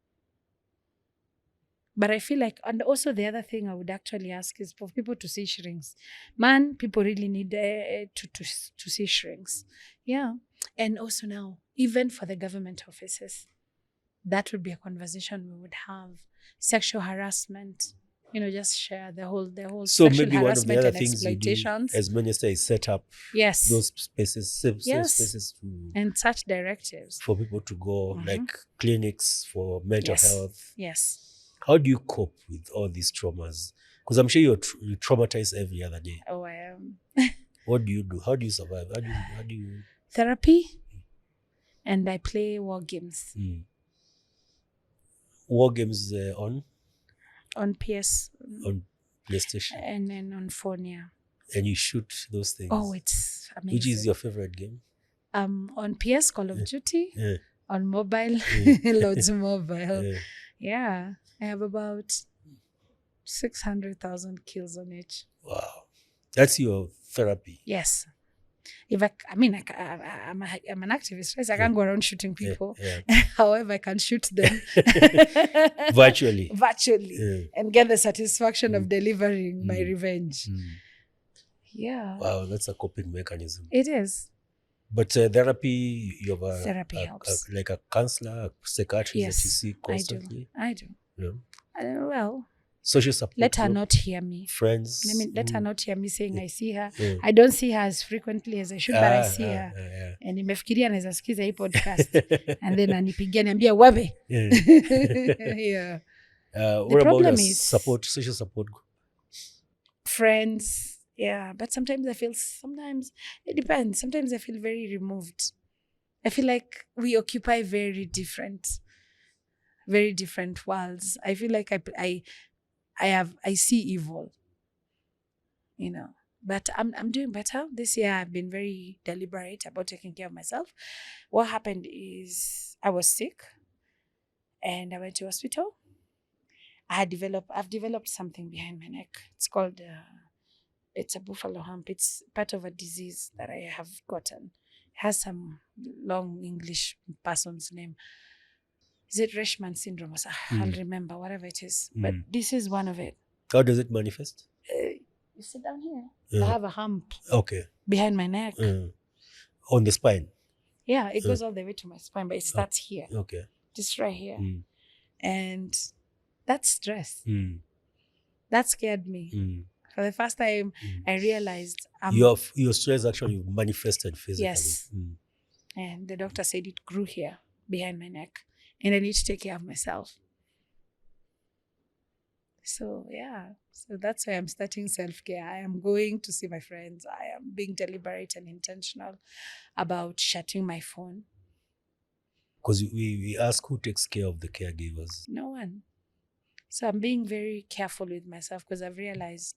Speaker 2: But I feel like, and also the other thing I would actually ask is for people to see shrinks. Man, people really need to see shrinks. Yeah. And also now, even for the government offices, that would be a conversation we would have. Sexual harassment, just share the whole
Speaker 1: So
Speaker 2: sexual
Speaker 1: maybe one of the
Speaker 2: harassment
Speaker 1: other
Speaker 2: and
Speaker 1: things you do
Speaker 2: exploitations.
Speaker 1: as minister is set up
Speaker 2: Yes.
Speaker 1: those spaces, safe
Speaker 2: Yes.
Speaker 1: spaces
Speaker 2: And such directives.
Speaker 1: for people to go, like clinics for mental
Speaker 2: Yes.
Speaker 1: health.
Speaker 2: Yes.
Speaker 1: How do you cope with all these traumas? Because I'm sure you traumatize every other day.
Speaker 2: Oh, I am.
Speaker 1: What do you do? How do you survive? How do you
Speaker 2: Therapy, and I play war games.
Speaker 1: War games
Speaker 2: On PS.
Speaker 1: on PlayStation,
Speaker 2: And then on phone, yeah.
Speaker 1: and you shoot those things.
Speaker 2: Oh, it's amazing.
Speaker 1: Which is your favorite game?
Speaker 2: On PS, Call of Duty.
Speaker 1: Yeah.
Speaker 2: On mobile, Loads Mobile. Yeah. I have about 600,000 kills on each.
Speaker 1: Wow. That's your therapy.
Speaker 2: Yes. If I'm an activist, right? I can't go around shooting people. However, I can shoot them
Speaker 1: Virtually.
Speaker 2: And get the satisfaction of delivering my revenge. Yeah.
Speaker 1: Wow, that's a coping mechanism.
Speaker 2: It is.
Speaker 1: But therapy, you have
Speaker 2: Therapy helps.
Speaker 1: like a counselor, a psychiatrist that you see constantly.
Speaker 2: I do.
Speaker 1: Yeah.
Speaker 2: Well,
Speaker 1: social support.
Speaker 2: let her not hear me.
Speaker 1: Friends.
Speaker 2: Let her not hear me saying I see her. I don't see her as frequently as I should, but I see her. And nimefikiria naweza sikiza hii podcast. And then anipigia niambia wewe. Yeah.
Speaker 1: What about social support group?
Speaker 2: Friends. Yeah, but sometimes it depends. Sometimes I feel very removed. I feel like we occupy very different worlds. I feel like I see evil, but I'm doing better. This year I've been very deliberate about taking care of myself. What happened is I was sick and I went to hospital. I've developed something behind my neck. It's called it's a buffalo hump. It's part of a disease that I have gotten. It has some long English person's name. Is it Reichman syndrome? I'll remember, whatever it is. But this is one of it.
Speaker 1: How does it manifest?
Speaker 2: You sit down here. I have a hump behind my neck.
Speaker 1: On the spine?
Speaker 2: Yeah, it goes all the way to my spine, but it starts here.
Speaker 1: Okay.
Speaker 2: Just right here. And that's stress. That scared me. For the first time, I realized
Speaker 1: your stress actually manifested physically.
Speaker 2: Yes. And the doctor said it grew here behind my neck, and I need to take care of myself. So that's why I'm starting self-care. I am going to see my friends. I am being deliberate and intentional about shutting my phone.
Speaker 1: Because we ask who takes care of the caregivers.
Speaker 2: No one. So I'm being very careful with myself because I've realized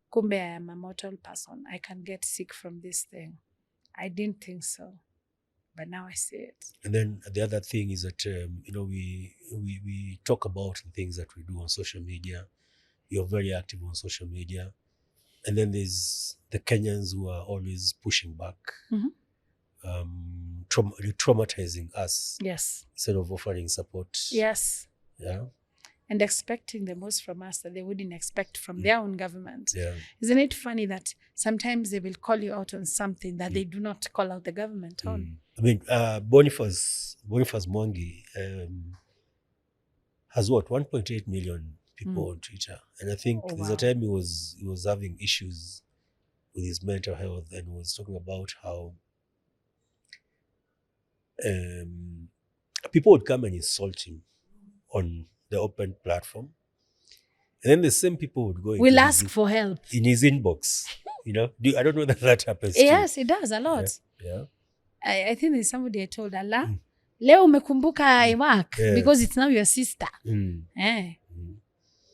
Speaker 2: kumbe I am a mortal person. I can get sick from this thing. I didn't think so, but now I see it.
Speaker 1: And then the other thing is that we talk about the things that we do on social media. You're very active on social media, and then there's the Kenyans who are always pushing back, traumatizing us.
Speaker 2: Yes.
Speaker 1: Instead of offering support.
Speaker 2: Yes.
Speaker 1: Yeah.
Speaker 2: And expecting the most from us that they wouldn't expect from their own government.
Speaker 1: Yeah.
Speaker 2: Isn't it funny that sometimes they will call you out on something that they do not call out the government on?
Speaker 1: I mean, Boniface Mwangi has 1.8 million people on Twitter, and I think there's a time he was having issues with his mental health and was talking about how people would come and insult him on the open platform. And then the same people would go
Speaker 2: Will ask for help
Speaker 1: in his inbox. You know, I don't know that happens.
Speaker 2: Yes, it does a lot.
Speaker 1: Yeah.
Speaker 2: I think there's somebody I told Allah, leo umekumbuka Iwak because it's now your sister.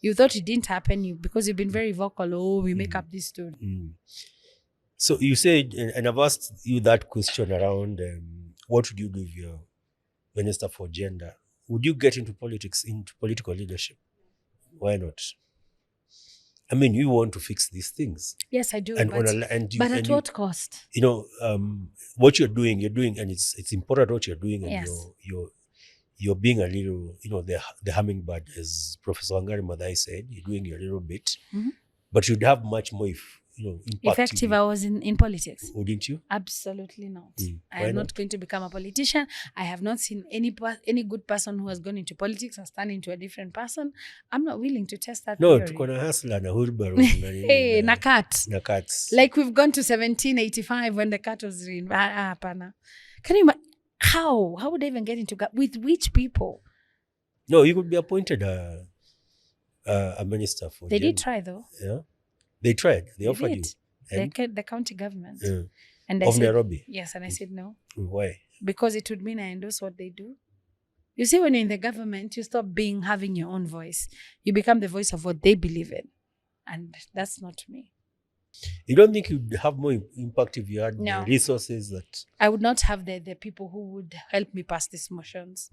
Speaker 2: You thought it didn't happen because you've been very vocal. Oh, we make up this story.
Speaker 1: So you said, and I've asked you that question around what would you do if you're Minister for Gender? Would you get into politics, into political leadership? Why not? I mean, you want to fix these things.
Speaker 2: Yes, I do.
Speaker 1: But
Speaker 2: at what cost?
Speaker 1: You know, what you're doing, and it's important what you're doing, and
Speaker 2: yes.
Speaker 1: you're being a little, you know, the hummingbird, as Professor Wangari Maathai said, you're doing your little bit, but you'd have much more
Speaker 2: effective I was in politics.
Speaker 1: Wouldn't you?
Speaker 2: Absolutely not. I am not going to become a politician. I have not seen any good person who has gone into politics and turned into a different person. I'm not willing to test that theory.
Speaker 1: Tuko na hustler na hurbaru.
Speaker 2: Hey, na cats. Like we've gone to 1785 when the cat was in. Can you imagine? How would I even get into with which people?
Speaker 1: No, you could be appointed a minister for
Speaker 2: They did try though.
Speaker 1: Yeah. They tried. They offered you.
Speaker 2: The county government.
Speaker 1: And of Nairobi?
Speaker 2: Yes, and I said no.
Speaker 1: Why?
Speaker 2: Because it would mean I endorse what they do. You see, when you're in the government, you stop having your own voice. You become the voice of what they believe in. And that's not me.
Speaker 1: You don't think you'd have more impact if you had the resources that...
Speaker 2: I would not have the people who would help me pass these motions.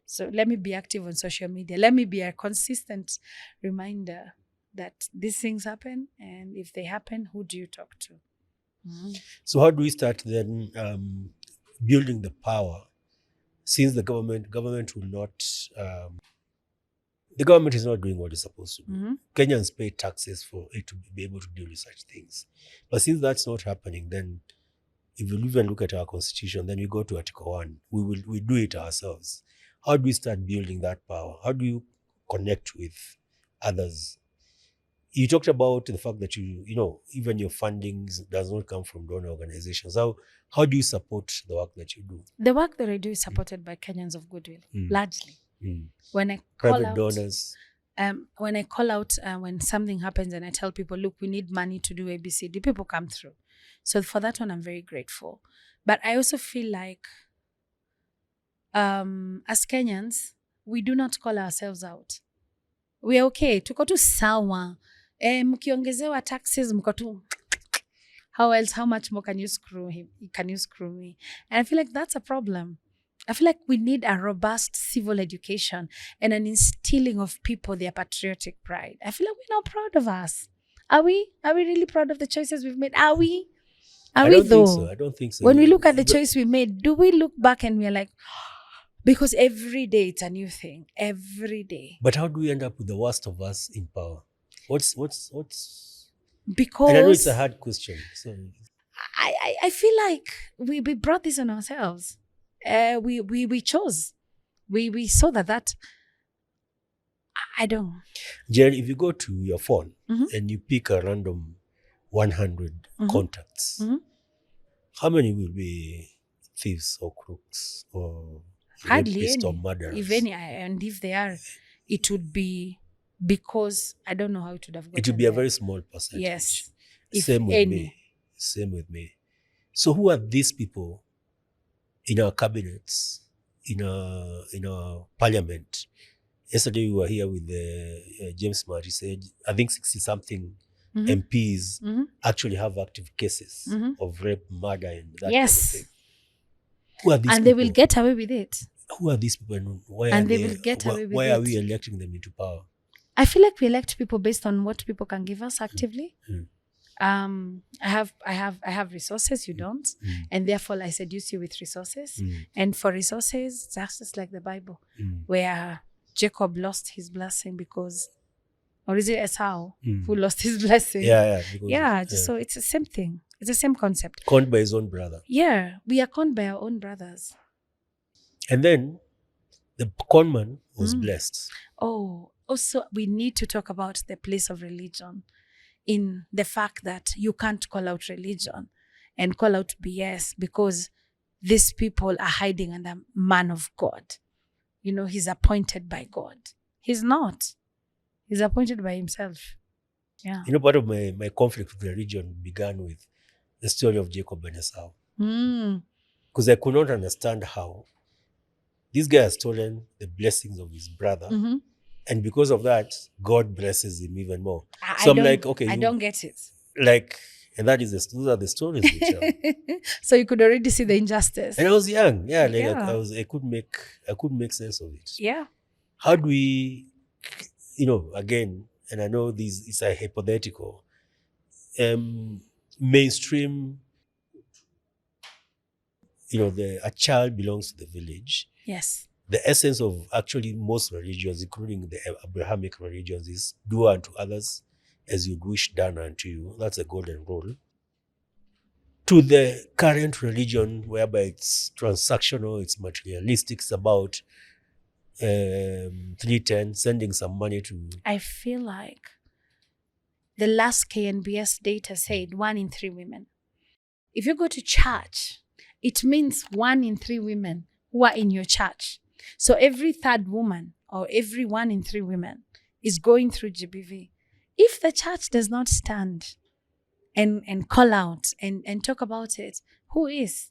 Speaker 2: So let me be active on social media. Let me be a consistent reminder that these things happen, and if they happen, who do you talk to?
Speaker 1: So how do we start then building the power, since the government will not, the government is not doing what it's supposed to do. Kenyans pay taxes for it to be able to deal with such things. But since that's not happening, then if you even look at our constitution, then we go to Article 1. We do it ourselves. How do we start building that power? How do you connect with others? You talked about the fact that you know, even your funding does not come from donor organizations. How do you support the work that you do?
Speaker 2: The work that I do is supported by Kenyans of goodwill, largely. When I
Speaker 1: private donors.
Speaker 2: When I call out when something happens and I tell people, look, we need money to do ABCD, people come through. So for that one, I'm very grateful. But I also feel like as Kenyans, we do not call ourselves out. We are okay. Tuko tu sawa. Mkiongezewa taxes, mko tu. How much more can you screw him? Can you screw me? And I feel like that's a problem. I feel like we need a robust civil education and an instilling of people their patriotic pride. I feel like we're not proud of us. Are we? Are we really proud of the choices we've made? Are we? I
Speaker 1: don't think so.
Speaker 2: When we look at the choice we made, do we look back and we're like, because every day it's a new thing. Every day.
Speaker 1: But how do we end up with the worst of us in power? What's
Speaker 2: because,
Speaker 1: and I know it's a hard question. So
Speaker 2: I feel like we brought this on ourselves. We chose. We saw that I don't.
Speaker 1: Njeri, if you go to your phone and you pick a random 100 contacts, how many will be thieves or crooks or
Speaker 2: hardly any,
Speaker 1: or murderers?
Speaker 2: If any, and if they are, it would be because I don't know how it would have gotten.
Speaker 1: It would be
Speaker 2: there.
Speaker 1: A very small percentage.
Speaker 2: Yes.
Speaker 1: Same with me. So who are these people in our cabinets, in our parliament? Yesterday we were here with James Marty. He said, I think 60-something MPs actually have active cases of rape, murder, and that kind of thing. Who are these people?
Speaker 2: They will get away with it.
Speaker 1: Who are these people and why are we electing them into power?
Speaker 2: I feel like we elect people based on what people can give us actively. I have resources, you don't. And therefore I seduce you with resources. And for resources, that's just like the Bible, where Jacob lost his blessing because, or is it Esau who lost his blessing? So it's the same thing. It's the same concept.
Speaker 1: Conned by his own brother.
Speaker 2: Yeah, we are conned by our own brothers.
Speaker 1: And then the conman was blessed.
Speaker 2: Oh, also we need to talk about the place of religion in the fact that you can't call out religion and call out BS because these people are hiding under man of God. You know, he's appointed by God. He's not. He's appointed by himself. Yeah.
Speaker 1: You know, part of my conflict with religion began with the story of Jacob and Esau. Because I could not understand how this guy has stolen the blessings of his brother. And because of that, God blesses him even more. So I'm like, okay.
Speaker 2: I don't get it.
Speaker 1: Like, and those are the stories we tell.
Speaker 2: So you could already see the injustice.
Speaker 1: And I was young. Yeah, like I could make sense of it.
Speaker 2: Yeah.
Speaker 1: How do we, you know, again, and I know it's a hypothetical, mainstream, you know, a child belongs to the village.
Speaker 2: Yes.
Speaker 1: The essence of actually most religions, including the Abrahamic religions, is do unto others as you'd wish done unto you. That's a golden rule. To the current religion, whereby it's transactional, it's materialistic, it's about 310, sending some money to...
Speaker 2: I feel like the last KNBS data said 1 in 3 women. If you go to church, it means 1 in 3 women who are in your church. So every third woman or every 1 in 3 women is going through GBV. If the church does not stand and call out and talk about it, who is?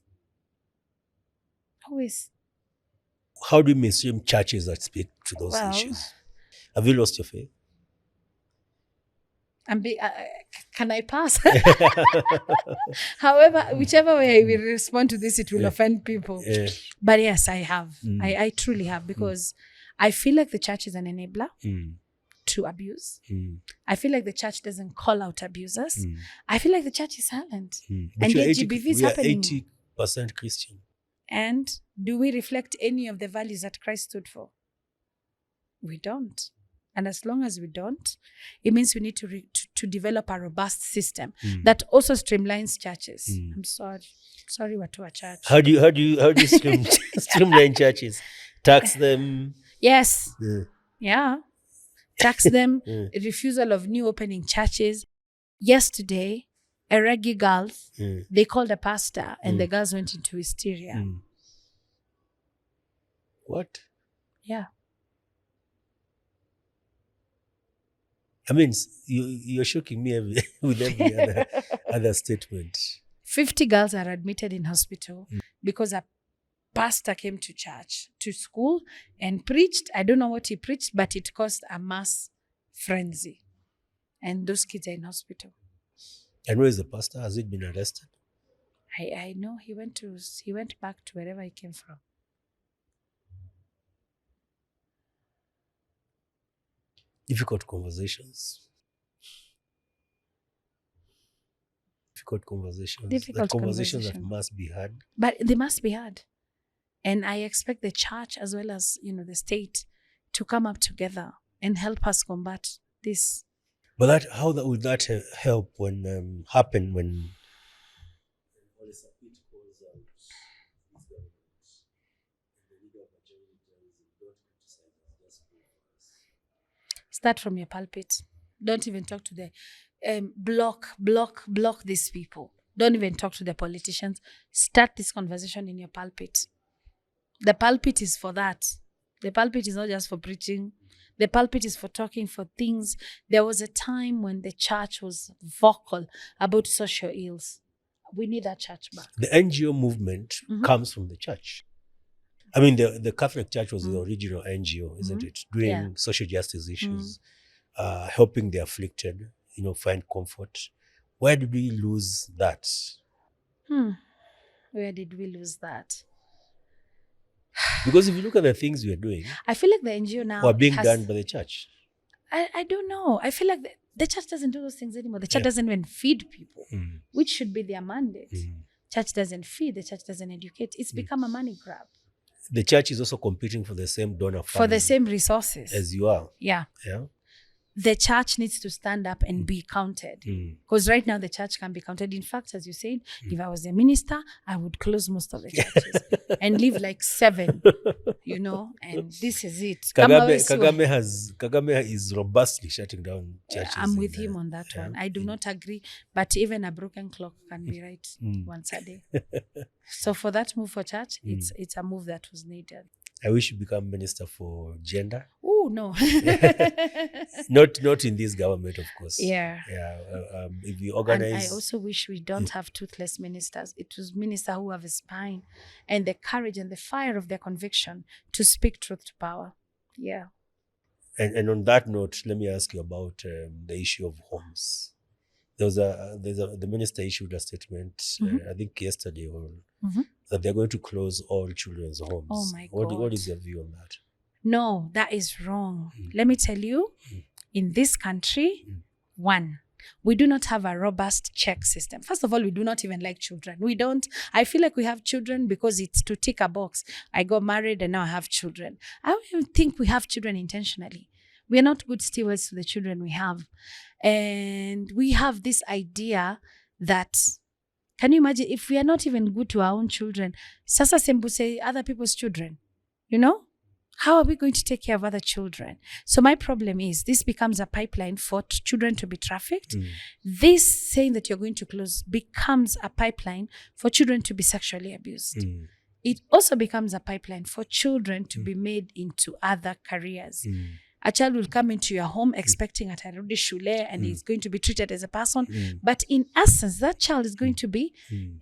Speaker 2: Who is?
Speaker 1: How do mainstream churches that speak to those issues? Have you lost your faith?
Speaker 2: Can I pass? However, whichever way I will respond to this, it will offend people. But yes, I have. I truly have, because I feel like the church is an enabler to abuse. I feel like the church doesn't call out abusers. I feel like the church is silent. And yet GBV is happening.
Speaker 1: We are 80% Christian.
Speaker 2: And do we reflect any of the values that Christ stood for? We don't. And as long as we don't, it means we need to develop a robust system that also streamlines churches. I'm sorry. Sorry, watu wa church.
Speaker 1: How do you streamline churches? Tax them?
Speaker 2: Yes. Yeah. Tax them. Refusal of new opening churches. Yesterday, Eregi girls, they called a pastor and the girls went into hysteria.
Speaker 1: What?
Speaker 2: Yeah.
Speaker 1: I mean, you're shocking me with every other statement.
Speaker 2: 50 girls are admitted in hospital because a pastor came to church, to school, and preached. I don't know what he preached, but it caused a mass frenzy. And those kids are in hospital.
Speaker 1: And where is the pastor? Has he been arrested?
Speaker 2: I know he went back to wherever he came from.
Speaker 1: Difficult conversations. Difficult conversations that must be had.
Speaker 2: But they must be had. And I expect the church as well as, the state to come up together and help us combat this.
Speaker 1: But how would that help happen when
Speaker 2: start from your pulpit. Don't even talk to the block these people. Don't even talk to the politicians. Start this conversation in your pulpit. The pulpit is for that. The pulpit is not just for preaching. The pulpit is for talking for things. There was a time when the church was vocal about social ills. We need that church back.
Speaker 1: The NGO movement comes from the church. I mean, the Catholic Church was the original NGO, isn't it? Doing social justice issues, helping the afflicted, find comfort. Where did we lose that?
Speaker 2: Where did we lose that?
Speaker 1: Because if you look at the things we are doing,
Speaker 2: I feel like the NGO now
Speaker 1: are being done by the church.
Speaker 2: I don't know. I feel like the church doesn't do those things anymore. The church doesn't even feed people, which should be their mandate. Church doesn't feed. The church doesn't educate. It's become a money grab.
Speaker 1: The church is also competing for the same donor fund.
Speaker 2: For the same resources.
Speaker 1: As you are.
Speaker 2: Yeah.
Speaker 1: Yeah.
Speaker 2: the church needs to stand up and be counted. Because right now the church can be counted. In fact, as you said, if I was a minister, I would close most of the churches and leave like 7, you know, and this is it.
Speaker 1: Kagame is robustly shutting down churches.
Speaker 2: I'm with him on that one. I do not agree, but even a broken clock can be right once a day. So for that move for church, it's a move that was needed.
Speaker 1: I wish you become minister for gender.
Speaker 2: Oh no,
Speaker 1: not in this government, of course.
Speaker 2: Yeah.
Speaker 1: If we organize,
Speaker 2: and I also wish we don't have toothless ministers. It was ministers who have a spine and the courage and the fire of their conviction to speak truth to power. Yeah.
Speaker 1: And on that note, let me ask you about the issue of homes. The minister issued a statement, I think yesterday, that they're going to close all children's homes.
Speaker 2: Oh my God.
Speaker 1: What is your view on that?
Speaker 2: No, that is wrong. Let me tell you, in this country, one, we do not have a robust check system. First of all, we do not even like children. We don't. I feel like we have children because it's to tick a box. I got married and now I have children. I don't even think we have children intentionally. We are not good stewards to the children we have. And we have this idea that, can you imagine if we are not even good to our own children? Sasa sembu say other people's children, you know? How are we going to take care of other children? So my problem is this becomes a pipeline for children to be trafficked. This saying that you're going to close becomes a pipeline for children to be sexually abused. It also becomes a pipeline for children to be made into other careers. A child will come into your home expecting atarudi shule and he's going to be treated as a person. But in essence, that child is going to be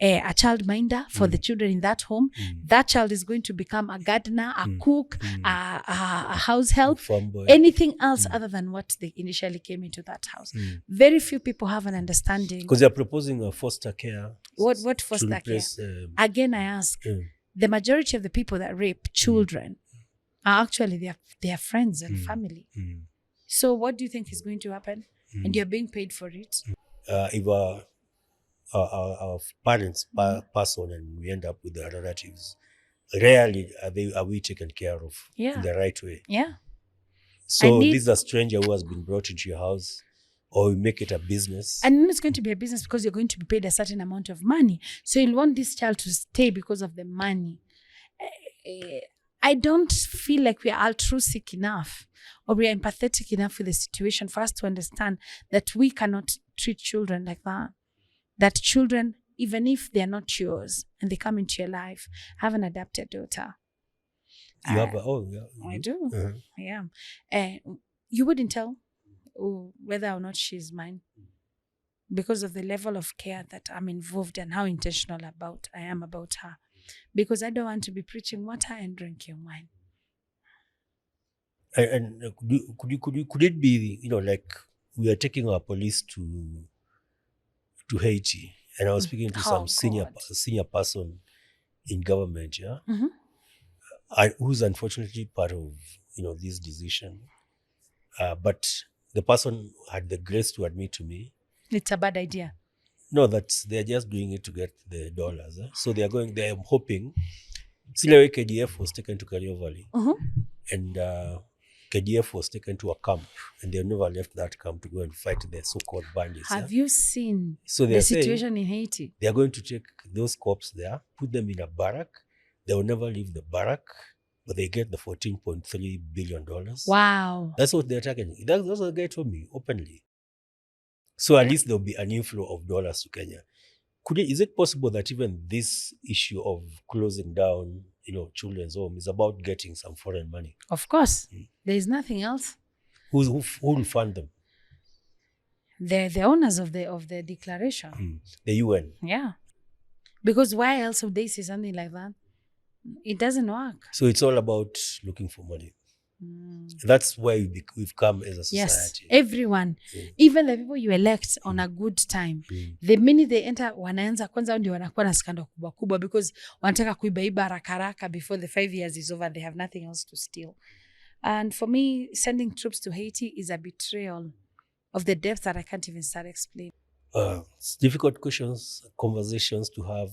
Speaker 2: a child minder for the children in that home. That child is going to become a gardener, a cook, a house help, anything else other than what they initially came into that house. Very few people have an understanding.
Speaker 1: Because they're proposing a foster care.
Speaker 2: What foster care? Again, I ask, the majority of the people that rape children are actually their friends and family. So what do you think is going to happen? And you're being paid for it?
Speaker 1: If our parents pass on and we end up with their relatives, rarely are we taken care of in the right way.
Speaker 2: Yeah.
Speaker 1: So this is a stranger who has been brought into your house, or we make it a business.
Speaker 2: And then it's going to be a business because you're going to be paid a certain amount of money. So you'll want this child to stay because of the money. I don't feel like we are altruistic enough or we are empathetic enough with the situation for us to understand that we cannot treat children like that. That children, even if they are not yours and they come into your life, have an adopted daughter.
Speaker 1: You have
Speaker 2: I do. Yeah. You wouldn't tell whether or not she's mine because of the level of care that I'm involved and how intentional I am about her. Because I don't want to be preaching water and drinking wine.
Speaker 1: And could it be, like we are taking our police to Haiti, and I was speaking to some senior person in government, who's unfortunately part of this decision, but the person had the grace to admit to me
Speaker 2: it's a bad idea.
Speaker 1: No, they're just doing it to get the dollars. So they're hoping. Similarly, KDF was taken to Kario Valley, and KDF was taken to a camp, and they never left that camp to go and fight the so-called bandits.
Speaker 2: Have you seen the situation in Haiti?
Speaker 1: They are going to take those cops there, put them in a barrack. They will never leave the barrack, but they get the $14.3 billion.
Speaker 2: Wow.
Speaker 1: That's what they're targeting. That's what the guy told me openly. So at least there'll be an inflow of dollars to Kenya. Is it possible that even this issue of closing down, children's home is about getting some foreign money?
Speaker 2: Of course. There is nothing else.
Speaker 1: Who will fund them?
Speaker 2: The owners of the declaration.
Speaker 1: The UN.
Speaker 2: Yeah. Because why else would they say something like that? It doesn't work.
Speaker 1: So it's all about looking for money. That's why we've come as a society.
Speaker 2: Yes, everyone, even the people you elect on a good time, the minute they enter, wanaanza kwanza ndio wanakuwa na skando kubwa kubwa because wanataka kuibaiba haraka before the 5 years is over. They have nothing else to steal. And for me, sending troops to Haiti is a betrayal of the depth that I can't even start explaining.
Speaker 1: It's difficult conversations to have,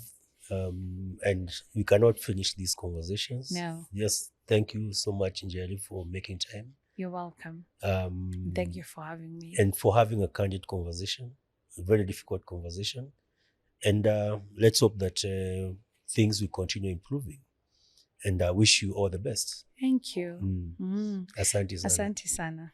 Speaker 1: and we cannot finish these conversations.
Speaker 2: No.
Speaker 1: Yes. Thank you so much, Njeri, for making time.
Speaker 2: You're welcome. Thank you for having me.
Speaker 1: And for having a candid conversation, a very difficult conversation. And let's hope that things will continue improving. And I wish you all the best.
Speaker 2: Thank you.
Speaker 1: Asante sana.
Speaker 2: Asante sana.